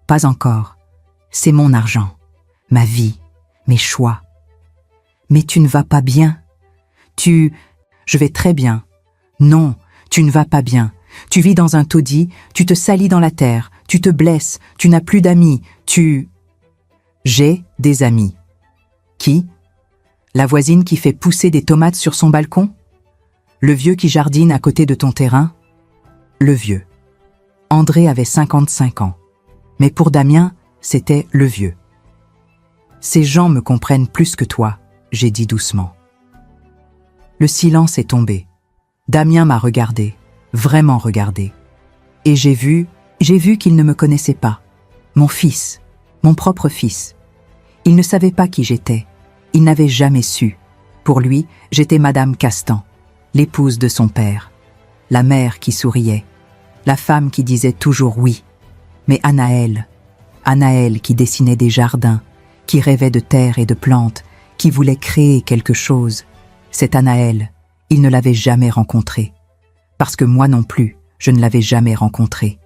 Pas encore. C'est mon argent. Ma vie. Mes choix. Mais tu ne vas pas bien. Je vais très bien. Non, tu ne vas pas bien. Tu vis dans un taudis, tu te salis dans la terre, tu te blesses, tu n'as plus d'amis, J'ai des amis. Qui? La voisine qui fait pousser des tomates sur son balcon? Le vieux qui jardine à côté de ton terrain? Le vieux. André avait 55 ans. Mais pour Damien, c'était le vieux. Ces gens me comprennent plus que toi, j'ai dit doucement. Le silence est tombé. Damien m'a regardé, vraiment regardé. Et j'ai vu qu'il ne me connaissait pas. Mon fils, mon propre fils. Il ne savait pas qui j'étais. Il n'avait jamais su. Pour lui, j'étais Madame Castan, l'épouse de son père. La mère qui souriait. La femme qui disait toujours oui. Mais Anaël qui dessinait des jardins, qui rêvait de terre et de plantes, qui voulait créer quelque chose. Cette Anaël, il ne l'avait jamais rencontrée. Parce que moi non plus, je ne l'avais jamais rencontrée.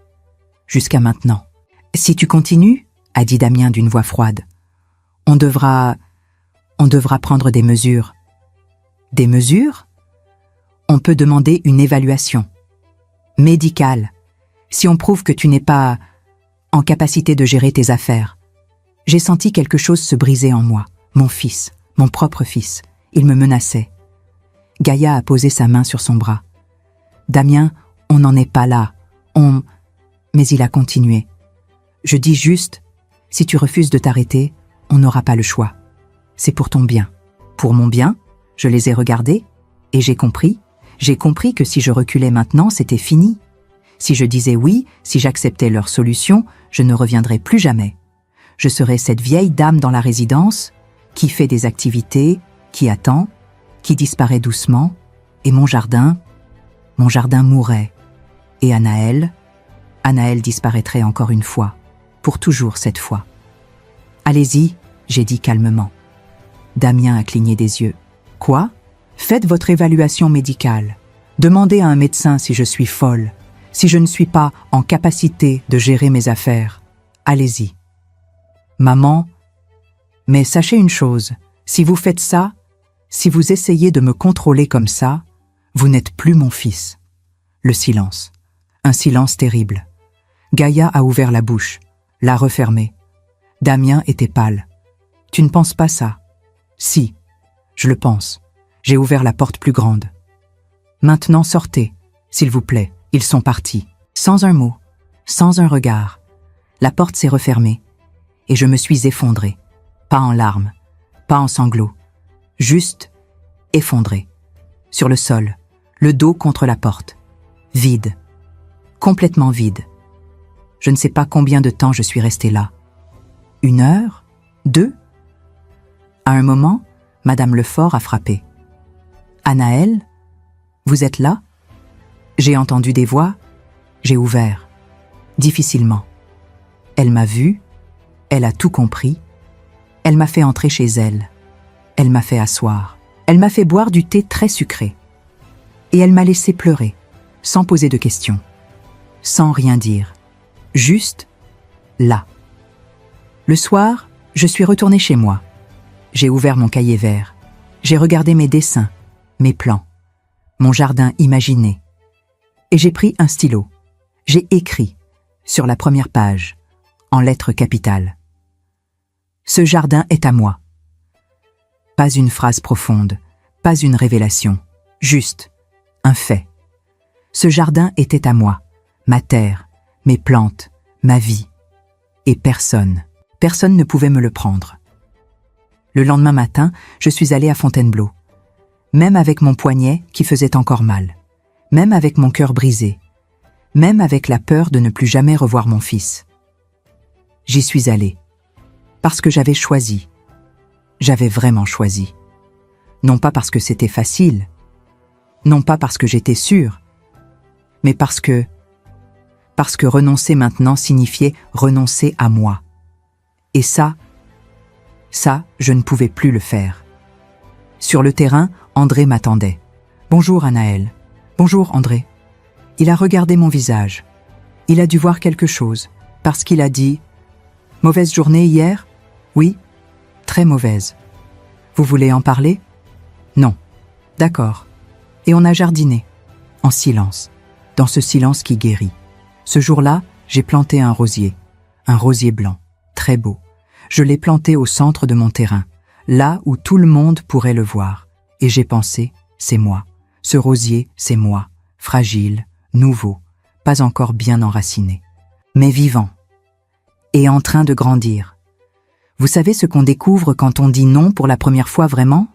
Jusqu'à maintenant. Si tu continues, a dit Damien d'une voix froide, on devra prendre des mesures. Des mesures? On peut demander une évaluation. Médicale. Si on prouve que tu n'es pas en capacité de gérer tes affaires. J'ai senti quelque chose se briser en moi. Mon fils, mon propre fils. Il me menaçait. Gaïa a posé sa main sur son bras. Damien, on n'en est pas là. Mais il a continué. Je dis juste, si tu refuses de t'arrêter, on n'aura pas le choix. C'est pour ton bien. Pour mon bien, je les ai regardés et j'ai compris que si je reculais maintenant, c'était fini. Si je disais oui, si j'acceptais leur solution, je ne reviendrais plus jamais. Je serais cette vieille dame dans la résidence, qui fait des activités, qui attend, qui disparaît doucement, et mon jardin mourrait. Et Anaël disparaîtrait encore une fois, pour toujours cette fois. Allez-y, j'ai dit calmement. Damien a cligné des yeux. Quoi? Faites votre évaluation médicale. Demandez à un médecin si je suis folle, si je ne suis pas en capacité de gérer mes affaires. Allez-y. Maman, mais sachez une chose, si vous faites ça, si vous essayez de me contrôler comme ça, vous n'êtes plus mon fils. Le silence. Un silence terrible. Gaïa a ouvert la bouche, l'a refermée. Damien était pâle. Tu ne penses pas ça? Si, je le pense. J'ai ouvert la porte plus grande. Maintenant sortez, s'il vous plaît. Ils sont partis. Sans un mot, sans un regard. La porte s'est refermée et je me suis effondrée. Pas en larmes, pas en sanglots. Juste effondrée. Sur le sol, le dos contre la porte. Vide. Complètement vide. Je ne sais pas combien de temps je suis restée là. 1 heure? 2? À un moment, Madame Lefort a frappé. Anaël, vous êtes là? J'ai entendu des voix, j'ai ouvert. Difficilement. Elle m'a vue, elle a tout compris. Elle m'a fait entrer chez elle. Elle m'a fait asseoir. Elle m'a fait boire du thé très sucré. Et elle m'a laissé pleurer, sans poser de questions, sans rien dire. Juste là. Le soir, je suis retournée chez moi. J'ai ouvert mon cahier vert. J'ai regardé mes dessins, mes plans, mon jardin imaginé. Et j'ai pris un stylo. J'ai écrit, sur la première page, en lettres capitales. Ce jardin est à moi. Pas une phrase profonde, pas une révélation, juste un fait. Ce jardin était à moi, ma terre, mes plantes, ma vie. Et personne ne pouvait me le prendre. Le lendemain matin, je suis allée à Fontainebleau. Même avec mon poignet qui faisait encore mal, même avec mon cœur brisé, même avec la peur de ne plus jamais revoir mon fils. J'y suis allée, parce que j'avais choisi. J'avais vraiment choisi. Non pas parce que c'était facile, non pas parce que j'étais sûre, mais parce que renoncer maintenant signifiait renoncer à moi. Et ça, je ne pouvais plus le faire. Sur le terrain, André m'attendait. « Bonjour, Anaël. »« Bonjour, André. » Il a regardé mon visage. Il a dû voir quelque chose, parce qu'il a dit « Mauvaise journée hier ?»« Oui, très mauvaise. »« Vous voulez en parler ?»« Non. »« D'accord. » Et on a jardiné, en silence, dans ce silence qui guérit. Ce jour-là, j'ai planté un rosier blanc, très beau. Je l'ai planté au centre de mon terrain, là où tout le monde pourrait le voir. Et j'ai pensé, c'est moi. Ce rosier, c'est moi. Fragile, nouveau, pas encore bien enraciné. Mais vivant. Et en train de grandir. Vous savez ce qu'on découvre quand on dit non pour la première fois vraiment?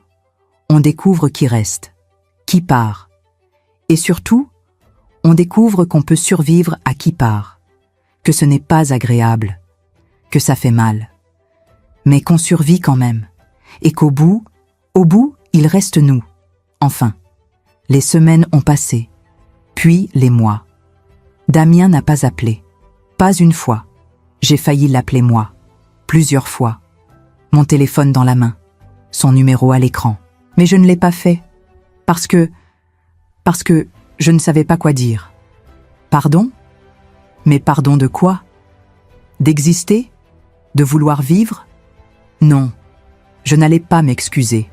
On découvre qui reste, qui part. Et surtout, on découvre qu'on peut survivre à qui part. Que ce n'est pas agréable. Que ça fait mal. Mais qu'on survit quand même. Et qu'au bout, il reste nous. Enfin, les semaines ont passé, puis les mois. Damien n'a pas appelé. Pas une fois. J'ai failli l'appeler moi. Plusieurs fois. Mon téléphone dans la main. Son numéro à l'écran. Mais je ne l'ai pas fait. Parce que je ne savais pas quoi dire. Pardon? Mais pardon de quoi? D'exister? De vouloir vivre? Non, je n'allais pas m'excuser.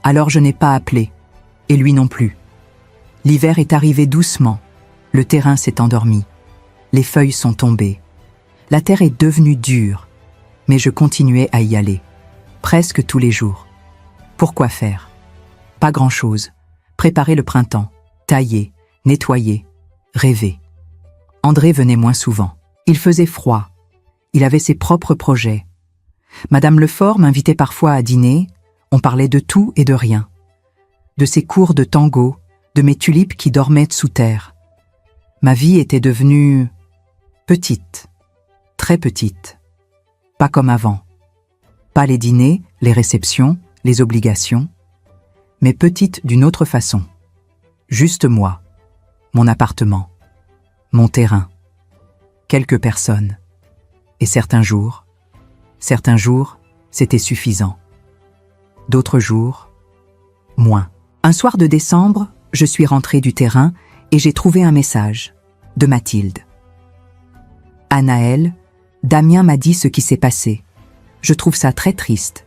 Alors je n'ai pas appelé, et lui non plus. L'hiver est arrivé doucement, le terrain s'est endormi, les feuilles sont tombées. La terre est devenue dure, mais je continuais à y aller, presque tous les jours. Pourquoi faire? Pas grand-chose. Préparer le printemps, tailler, nettoyer, rêver. André venait moins souvent. Il faisait froid. Il avait ses propres projets. Madame Lefort m'invitait parfois à dîner. On parlait de tout et de rien. De ses cours de tango, de mes tulipes qui dormaient sous terre. Ma vie était devenue petite, très petite. Pas comme avant. Pas les dîners, les réceptions, les obligations, mais petite d'une autre façon. Juste moi, mon appartement, mon terrain, quelques personnes. Et certains jours, c'était suffisant. D'autres jours, moins. Un soir de décembre, je suis rentrée du terrain et j'ai trouvé un message de Mathilde. Anaël, Damien m'a dit ce qui s'est passé. Je trouve ça très triste,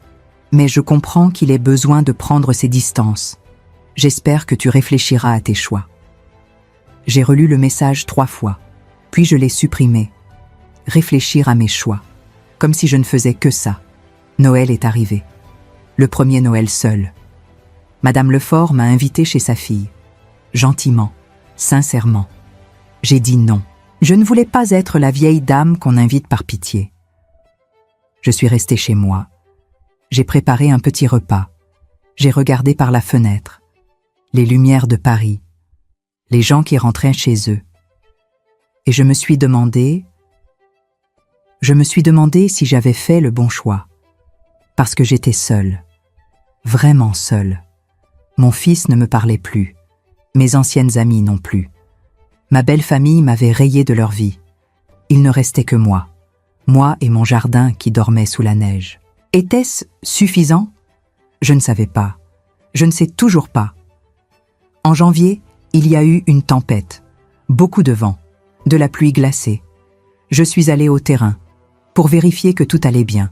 mais je comprends qu'il ait besoin de prendre ses distances. J'espère que tu réfléchiras à tes choix. J'ai relu le message 3 fois, puis je l'ai supprimé. Réfléchir à mes choix, comme si je ne faisais que ça. Noël est arrivé. Le premier Noël seul. Madame Lefort m'a invité chez sa fille. Gentiment, sincèrement. J'ai dit non. Je ne voulais pas être la vieille dame qu'on invite par pitié. Je suis restée chez moi. J'ai préparé un petit repas. J'ai regardé par la fenêtre. Les lumières de Paris. Les gens qui rentraient chez eux. Et je me suis demandé si j'avais fait le bon choix. Parce que j'étais seule. Vraiment seule. Mon fils ne me parlait plus. Mes anciennes amies non plus. Ma belle famille m'avait rayée de leur vie. Il ne restait que moi. Moi et mon jardin qui dormait sous la neige. Était-ce suffisant? Je ne savais pas. Je ne sais toujours pas. En janvier, il y a eu une tempête. Beaucoup de vent. De la pluie glacée. Je suis allée au terrain pour vérifier que tout allait bien.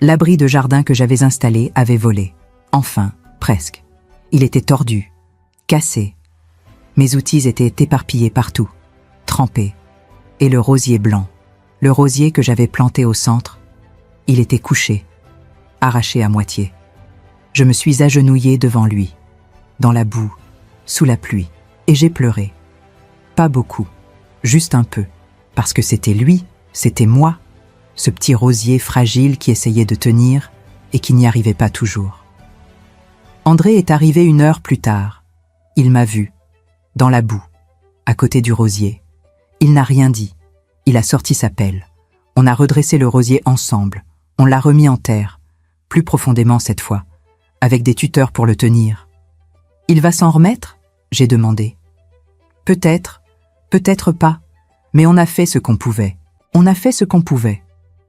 L'abri de jardin que j'avais installé avait volé. Enfin, presque. Il était tordu, cassé. Mes outils étaient éparpillés partout, trempés. Et le rosier blanc, le rosier que j'avais planté au centre, il était couché, arraché à moitié. Je me suis agenouillée devant lui, dans la boue, sous la pluie, et j'ai pleuré. Pas beaucoup, juste un peu, parce que c'était lui, c'était moi, ce petit rosier fragile qui essayait de tenir et qui n'y arrivait pas toujours. André est arrivé 1 heure plus tard. Il m'a vu, dans la boue, à côté du rosier. Il n'a rien dit. Il a sorti sa pelle. On a redressé le rosier ensemble. On l'a remis en terre, plus profondément cette fois, avec des tuteurs pour le tenir. Il va s'en remettre ? J'ai demandé. Peut-être, peut-être pas, mais on a fait ce qu'on pouvait. On a fait ce qu'on pouvait.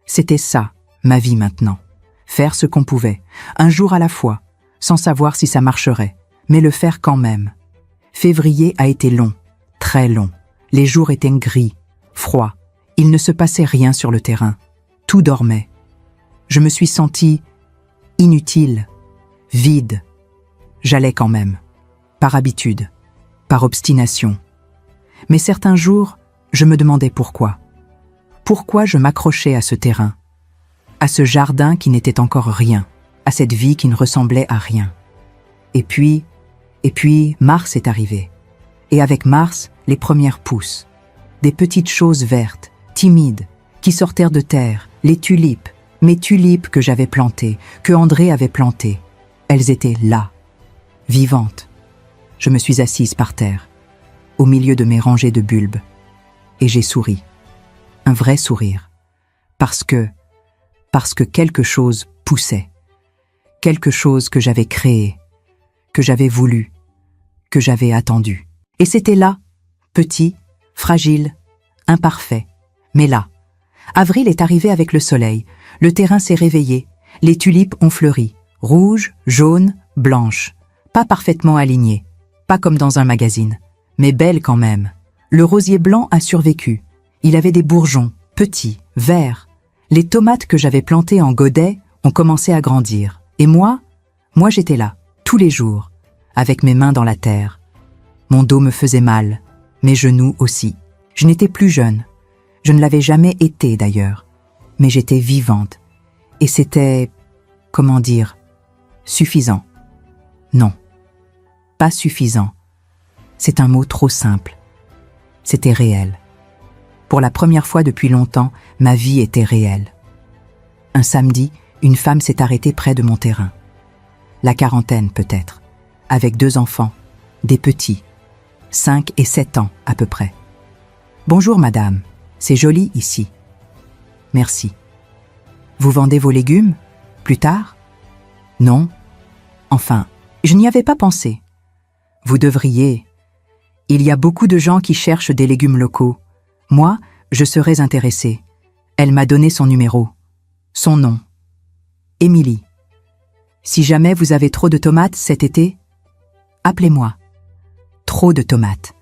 C'était ça, ma vie maintenant. Faire ce qu'on pouvait, un jour à la fois, sans savoir si ça marcherait, mais le faire quand même. Février a été long, très long. Les jours étaient gris, froids. Il ne se passait rien sur le terrain. Tout dormait. Je me suis sentie inutile, vide. J'allais quand même, par habitude, par obstination. Mais certains jours, je me demandais pourquoi. Pourquoi je m'accrochais à ce terrain, à ce jardin qui n'était encore rien, à cette vie qui ne ressemblait à rien. Et puis, Mars est arrivé. Et avec Mars, les premières pousses. Des petites choses vertes, timides, qui sortèrent de terre, les tulipes, mes tulipes que j'avais plantées, que André avait plantées. Elles étaient là, vivantes. Je me suis assise par terre, au milieu de mes rangées de bulbes, et j'ai souri. Un vrai sourire. Parce que quelque chose poussait. Quelque chose que j'avais créé, que j'avais voulu, que j'avais attendu. Et c'était là, petit, fragile, imparfait, mais là. Avril est arrivé avec le soleil, le terrain s'est réveillé, les tulipes ont fleuri, rouges, jaunes, blanches, pas parfaitement alignées, pas comme dans un magazine, mais belles quand même. Le rosier blanc a survécu, il avait des bourgeons, petits, verts. Les tomates que j'avais plantées en godet ont commencé à grandir. Et moi j'étais là, tous les jours, avec mes mains dans la terre. Mon dos me faisait mal, mes genoux aussi. Je n'étais plus jeune. Je ne l'avais jamais été d'ailleurs. Mais j'étais vivante. Et c'était, comment dire, suffisant. Non, pas suffisant. C'est un mot trop simple. C'était réel. Pour la première fois depuis longtemps, ma vie était réelle. Un samedi, une femme s'est arrêtée près de mon terrain. La quarantaine peut-être, avec 2 enfants, des petits, 5 et 7 ans à peu près. « Bonjour madame, c'est joli ici. »« Merci. »« Vous vendez vos légumes ? Plus tard ? » ?»« Non. Enfin, je n'y avais pas pensé. »« Vous devriez. Il y a beaucoup de gens qui cherchent des légumes locaux. Moi, je serais intéressée. » Elle m'a donné son numéro, son nom. Émilie. Si jamais vous avez trop de tomates cet été, appelez-moi. Trop de tomates.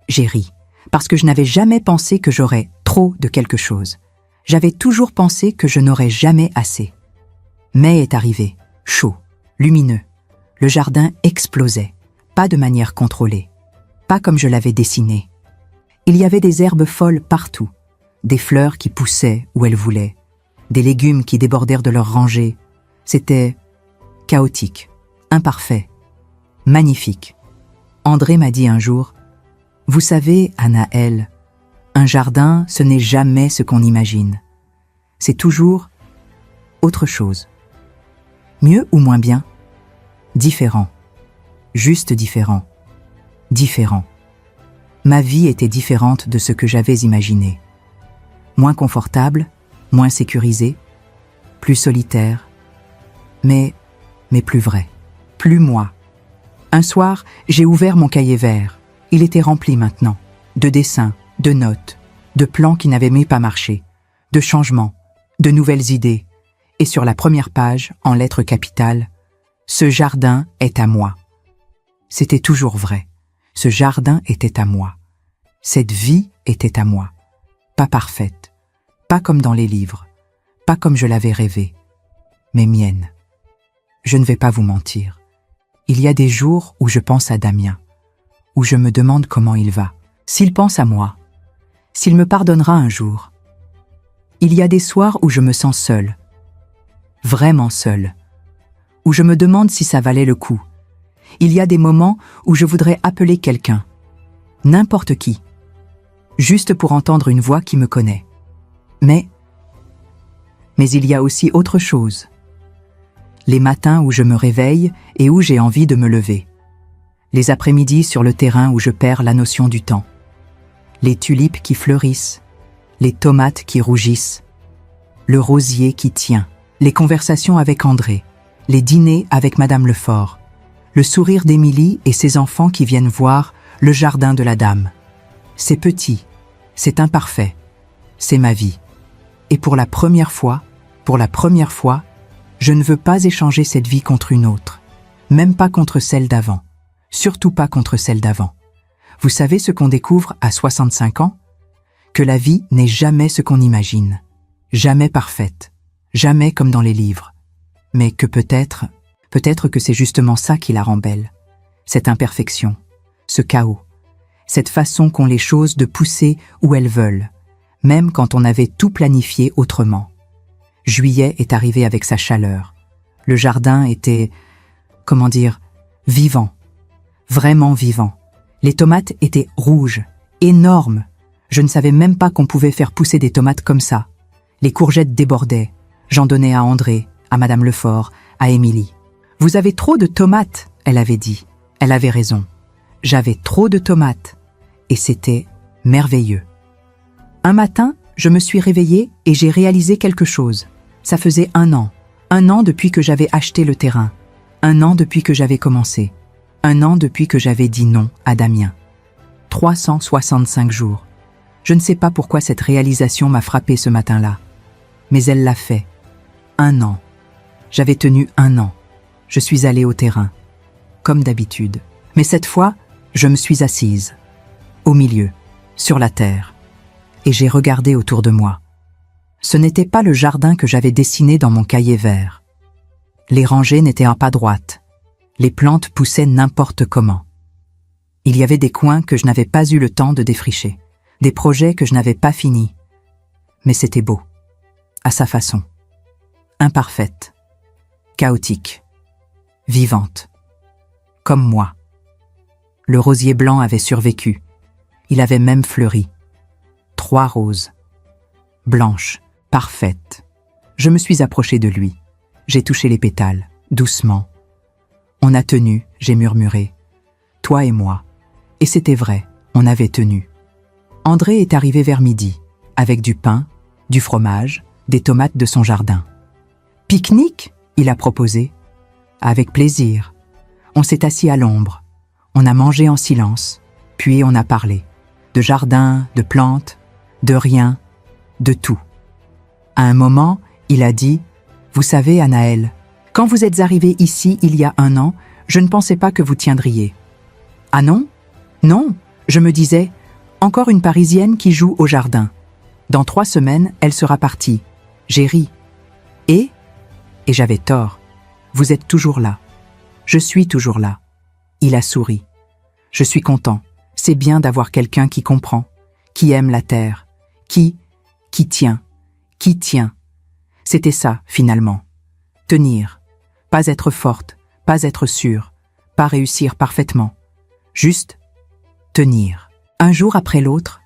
J'ai ri, parce que je n'avais jamais pensé que j'aurais trop de quelque chose. J'avais toujours pensé que je n'aurais jamais assez. Mai est arrivé, chaud, lumineux. Le jardin explosait, pas de manière contrôlée, pas comme je l'avais dessiné. Il y avait des herbes folles partout, des fleurs qui poussaient où elles voulaient, des légumes qui débordèrent de leurs rangées. C'était chaotique, imparfait, magnifique. André m'a dit un jour, « Vous savez, Anaëlle, un jardin, ce n'est jamais ce qu'on imagine. C'est toujours autre chose. Mieux ou moins bien? Différent. Juste différent. Différent. Ma vie était différente de ce que j'avais imaginé. Moins confortable, moins sécurisée, plus solitaire, mais plus vrai, plus moi. Un soir, j'ai ouvert mon cahier vert. Il était rempli maintenant, de dessins, de notes, de plans qui n'avaient même pas marché, de changements, de nouvelles idées. Et sur la première page, en lettres capitales, « Ce jardin est à moi ». C'était toujours vrai. Ce jardin était à moi. Cette vie était à moi. Pas parfaite, pas comme dans les livres, pas comme je l'avais rêvé, mais mienne. Je ne vais pas vous mentir. Il y a des jours où je pense à Damien, où je me demande comment il va, s'il pense à moi, s'il me pardonnera un jour. Il y a des soirs où je me sens seule, vraiment seule, où je me demande si ça valait le coup. Il y a des moments où je voudrais appeler quelqu'un, n'importe qui, juste pour entendre une voix qui me connaît. Mais il y a aussi autre chose. Les matins où je me réveille et où j'ai envie de me lever. Les après-midi sur le terrain où je perds la notion du temps. Les tulipes qui fleurissent, les tomates qui rougissent, le rosier qui tient, les conversations avec André, les dîners avec Madame Lefort, le sourire d'Émilie et ses enfants qui viennent voir le jardin de la dame. C'est petit, c'est imparfait, c'est ma vie. Et pour la première fois, je ne veux pas échanger cette vie contre une autre, même pas contre celle d'avant, surtout pas contre celle d'avant. Vous savez ce qu'on découvre à 65 ans? Que la vie n'est jamais ce qu'on imagine, jamais parfaite, jamais comme dans les livres, mais que peut-être que c'est justement ça qui la rend belle, cette imperfection, ce chaos, cette façon qu'ont les choses de pousser où elles veulent, même quand on avait tout planifié autrement. Juillet est arrivé avec sa chaleur. Le jardin était, vivant, vraiment vivant. Les tomates étaient rouges, énormes. Je ne savais même pas qu'on pouvait faire pousser des tomates comme ça. Les courgettes débordaient. J'en donnais à André, à Madame Lefort, à Émilie. « Vous avez trop de tomates », elle avait dit. Elle avait raison. J'avais trop de tomates. Et c'était merveilleux. Un matin, je me suis réveillée et j'ai réalisé quelque chose. Ça faisait 1 an. 1 an depuis que j'avais acheté le terrain. 1 an depuis que j'avais commencé. 1 an depuis que j'avais dit non à Damien. 365 jours. Je ne sais pas pourquoi cette réalisation m'a frappée ce matin-là. Mais elle l'a fait. 1 an. J'avais tenu 1 an. Je suis allée au terrain. Comme d'habitude. Mais cette fois, je me suis assise. Au milieu. Sur la terre. Et j'ai regardé autour de moi. Ce n'était pas le jardin que j'avais dessiné dans mon cahier vert. Les rangées n'étaient pas droites. Les plantes poussaient n'importe comment. Il y avait des coins que je n'avais pas eu le temps de défricher, des projets que je n'avais pas finis. Mais c'était beau, à sa façon. Imparfaite, chaotique, vivante, comme moi. Le rosier blanc avait survécu. Il avait même fleuri. 3 roses, blanches, parfaites. Je me suis approchée de lui. J'ai touché les pétales, doucement. On a tenu, j'ai murmuré. Toi et moi. Et c'était vrai, on avait tenu. André est arrivé vers midi, avec du pain, du fromage, des tomates de son jardin. Pique-nique, il a proposé. Avec plaisir. On s'est assis à l'ombre. On a mangé en silence, puis on a parlé. De jardin, de plantes, de rien, de tout. À un moment, il a dit « Vous savez, Anaëlle, quand vous êtes arrivée ici il y a 1 an, je ne pensais pas que vous tiendriez. » Ah non? Non, je me disais, encore une Parisienne qui joue au jardin. Dans 3 semaines, elle sera partie. J'ai ri. Et j'avais tort. Vous êtes toujours là. Je suis toujours là. Il a souri. Je suis content. C'est bien d'avoir quelqu'un qui comprend, qui aime la terre, qui tient. C'était ça, finalement. Tenir. Pas être forte, pas être sûre, pas réussir parfaitement. Juste tenir. Un jour après l'autre,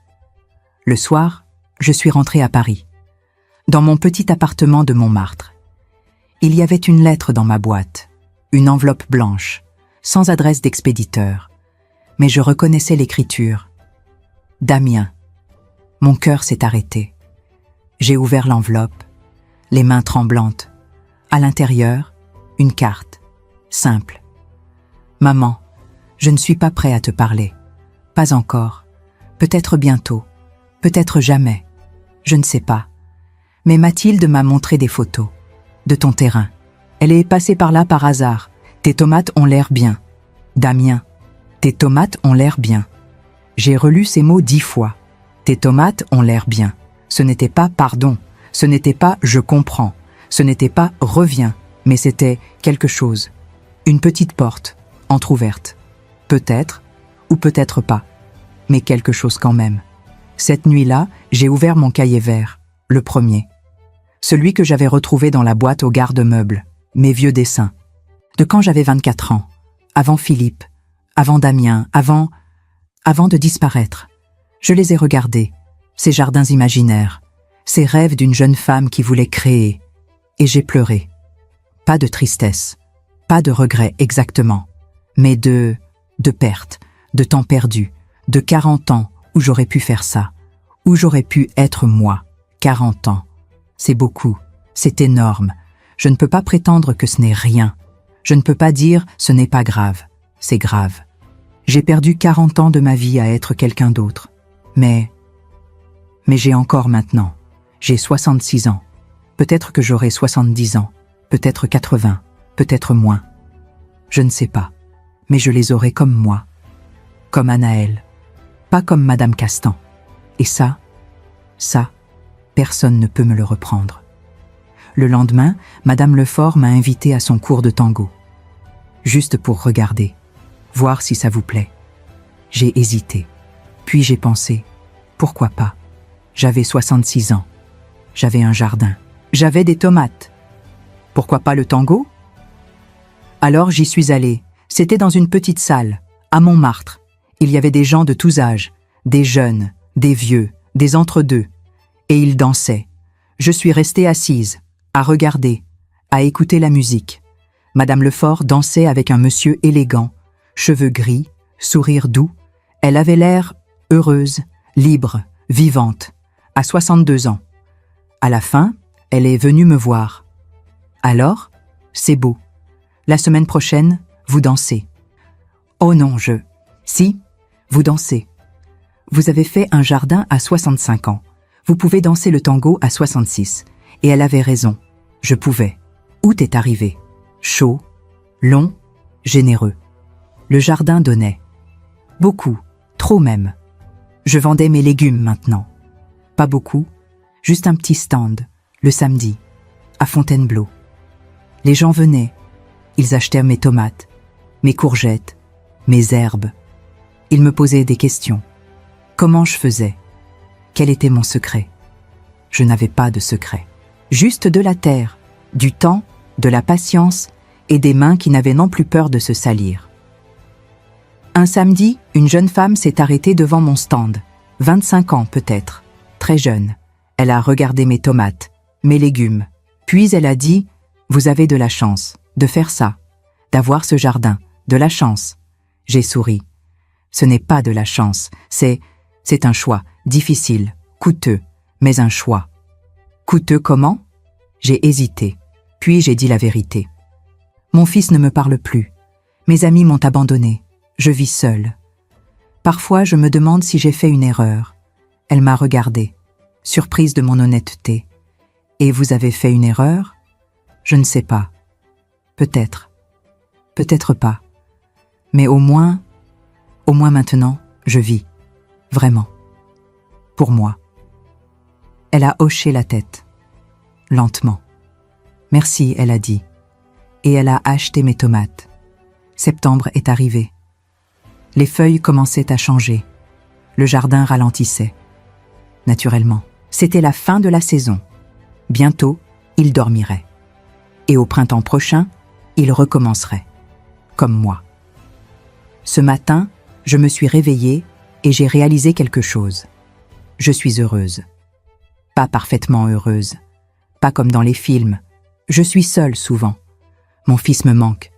le soir, je suis rentrée à Paris, dans mon petit appartement de Montmartre. Il y avait une lettre dans ma boîte, une enveloppe blanche, sans adresse d'expéditeur, mais je reconnaissais l'écriture. Damien. Mon cœur s'est arrêté. J'ai ouvert l'enveloppe, les mains tremblantes. À l'intérieur, une carte, simple. Maman, je ne suis pas prêt à te parler. Pas encore. Peut-être bientôt. Peut-être jamais. Je ne sais pas. Mais Mathilde m'a montré des photos. De ton terrain. Elle est passée par là par hasard. Tes tomates ont l'air bien. Damien. Tes tomates ont l'air bien. J'ai relu ces mots 10 fois. Tes tomates ont l'air bien. Ce n'était pas pardon. Ce n'était pas je comprends. Ce n'était pas reviens. Mais c'était quelque chose. Une petite porte, entr'ouverte. Peut-être, Ou peut-être pas. Mais quelque chose quand même. Cette nuit-là, j'ai ouvert mon cahier vert, le premier. Celui que j'avais retrouvé dans la boîte au garde-meubles, mes vieux dessins. De quand j'avais 24 ans, avant Philippe, avant Damien, avant de disparaître. Je les ai regardés, ces jardins imaginaires, ces rêves d'une jeune femme qui voulait créer. Et j'ai pleuré. Pas de tristesse, pas de regret exactement, mais de perte, de temps perdu, de 40 ans où j'aurais pu faire ça, où j'aurais pu être moi. 40 ans. C'est beaucoup, c'est énorme. Je ne peux pas prétendre que ce n'est rien. Je ne peux pas dire ce n'est pas grave. C'est grave. J'ai perdu 40 ans de ma vie à être quelqu'un d'autre. Mais j'ai encore maintenant. J'ai 66 ans. Peut-être que j'aurai 70 ans. Peut-être 80. Peut-être moins. Je ne sais pas. Mais je les aurai comme moi. Comme Anaëlle. Pas comme Madame Castan. Et ça, personne ne peut me le reprendre. Le lendemain, Madame Lefort m'a invité à son cours de tango. Juste pour regarder, voir si ça vous plaît. J'ai hésité. Puis j'ai pensé, pourquoi pas? J'avais 66 ans. J'avais un jardin. J'avais des tomates. Pourquoi pas le tango? Alors j'y suis allée. C'était dans une petite salle, à Montmartre. Il y avait des gens de tous âges, des jeunes, des vieux, des entre-deux. Et ils dansaient. Je suis restée assise, à regarder, à écouter la musique. Madame Lefort dansait avec un monsieur élégant, cheveux gris, sourire doux. Elle avait l'air heureuse, libre, vivante, à 62 ans. À la fin, elle est venue me voir. Alors, c'est beau. La semaine prochaine, vous dansez. Oh non, Si, vous dansez. Vous avez fait un jardin à 65 ans. Vous pouvez danser le tango à 66. Et elle avait raison. Je pouvais. Août est arrivé. Chaud, long, généreux. Le jardin donnait. Beaucoup, trop même. Je vendais mes légumes maintenant. Pas beaucoup, juste un petit stand, le samedi, à Fontainebleau. Les gens venaient. Ils achetèrent mes tomates, mes courgettes, mes herbes. Ils me posaient des questions. Comment je faisais? Quel était mon secret? Je n'avais pas de secret. Juste de la terre, du temps, de la patience et des mains qui n'avaient non plus peur de se salir. Un samedi, une jeune femme s'est arrêtée devant mon stand. 25 ans peut-être, très jeune. Elle a regardé mes tomates, mes légumes. Puis elle a dit « Vous avez de la chance de faire ça, d'avoir ce jardin, de la chance. » J'ai souri. Ce n'est pas de la chance, c'est un choix, difficile, coûteux, mais un choix. Coûteux comment? J'ai hésité, puis j'ai dit la vérité. Mon fils ne me parle plus. Mes amis m'ont abandonné. Je vis seule. Parfois, je me demande si j'ai fait une erreur. Elle m'a regardée, surprise de mon honnêteté. Et vous avez fait une erreur? Je ne sais pas. Peut-être. Peut-être pas. Mais au moins maintenant, je vis. Vraiment. Pour moi. Elle a hoché la tête. Lentement. Merci, elle a dit. Et elle a acheté mes tomates. Septembre est arrivé. Les feuilles commençaient à changer. Le jardin ralentissait. Naturellement, c'était la fin de la saison. Bientôt, il dormirait. Et au printemps prochain, il recommencerait. Comme moi. Ce matin, je me suis réveillée et j'ai réalisé quelque chose. Je suis heureuse. Pas parfaitement heureuse. Pas comme dans les films. Je suis seule souvent. Mon fils me manque.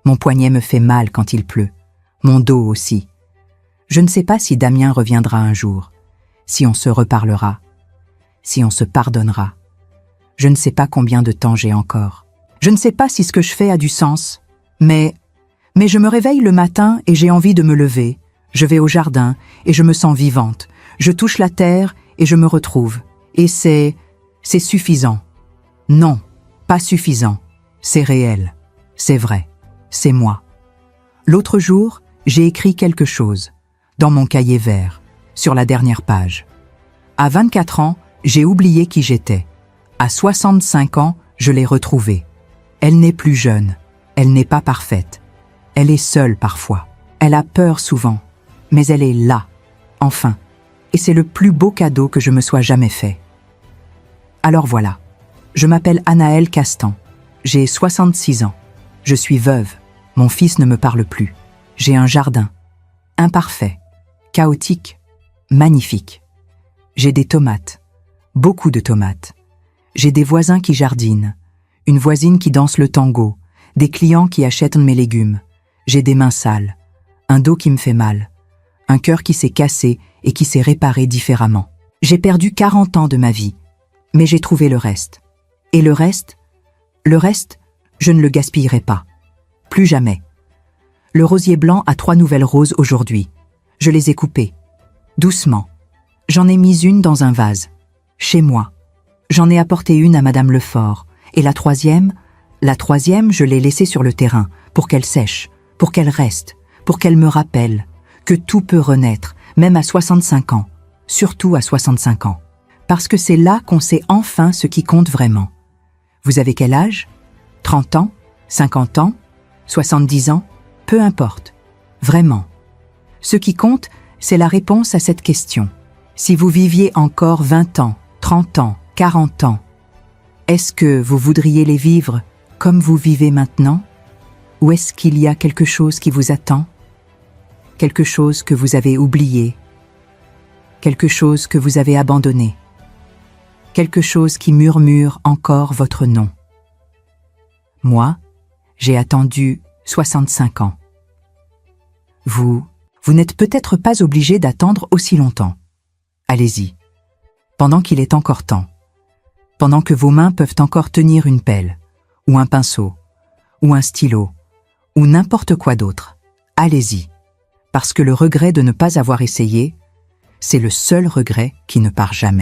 Mon poignet me fait mal quand il pleut. Mon dos aussi. Je ne sais pas si Damien reviendra un jour. Si on se reparlera. Si on se pardonnera. Je ne sais pas combien de temps j'ai encore. Je ne sais pas si ce que je fais a du sens. Mais je me réveille le matin et j'ai envie de me lever. Je vais au jardin et je me sens vivante. Je touche la terre et je me retrouve. Et c'est suffisant. Non, pas suffisant. C'est réel. C'est vrai. C'est moi. L'autre jour, j'ai écrit quelque chose, dans mon cahier vert, sur la dernière page. À 24 ans, j'ai oublié qui j'étais. À 65 ans, je l'ai retrouvée. Elle n'est plus jeune. Elle n'est pas parfaite. Elle est seule parfois. Elle a peur souvent. Mais elle est là, enfin, et c'est le plus beau cadeau que je me sois jamais fait. Alors voilà, je m'appelle Anaëlle Castan, j'ai 66 ans, je suis veuve, mon fils ne me parle plus, j'ai un jardin, imparfait, chaotique, magnifique. J'ai des tomates, beaucoup de tomates. J'ai des voisins qui jardinent, une voisine qui danse le tango, des clients qui achètent mes légumes. J'ai des mains sales, un dos qui me fait mal, un cœur qui s'est cassé et qui s'est réparé différemment. J'ai perdu 40 ans de ma vie, mais j'ai trouvé le reste. Et le reste, je ne le gaspillerai pas. Plus jamais. Le rosier blanc a 3 nouvelles roses aujourd'hui. Je les ai coupées. Doucement. J'en ai mis une dans un vase. Chez moi. J'en ai apporté une à Madame Lefort. Et la troisième, je l'ai laissée sur le terrain, pour qu'elle sèche, pour qu'elle reste, pour qu'elle me rappelle que tout peut renaître, même à 65 ans, surtout à 65 ans. Parce que c'est là qu'on sait enfin ce qui compte vraiment. Vous avez quel âge? 30 ans? 50 ans? 70 ans? Peu importe. Vraiment. Ce qui compte, c'est la réponse à cette question. Si vous viviez encore 20 ans, 30 ans, 40 ans, est-ce que vous voudriez les vivre comme vous vivez maintenant? Ou est-ce qu'il y a quelque chose qui vous attend? Quelque chose que vous avez oublié? Quelque chose que vous avez abandonné? Quelque chose qui murmure encore votre nom? Moi, j'ai attendu 65 ans. Vous n'êtes peut-être pas obligé d'attendre aussi longtemps. Allez-y, pendant qu'il est encore temps, pendant que vos mains peuvent encore tenir une pelle, ou un pinceau, ou un stylo, ou n'importe quoi d'autre. Allez-y, parce que le regret de ne pas avoir essayé, c'est le seul regret qui ne part jamais.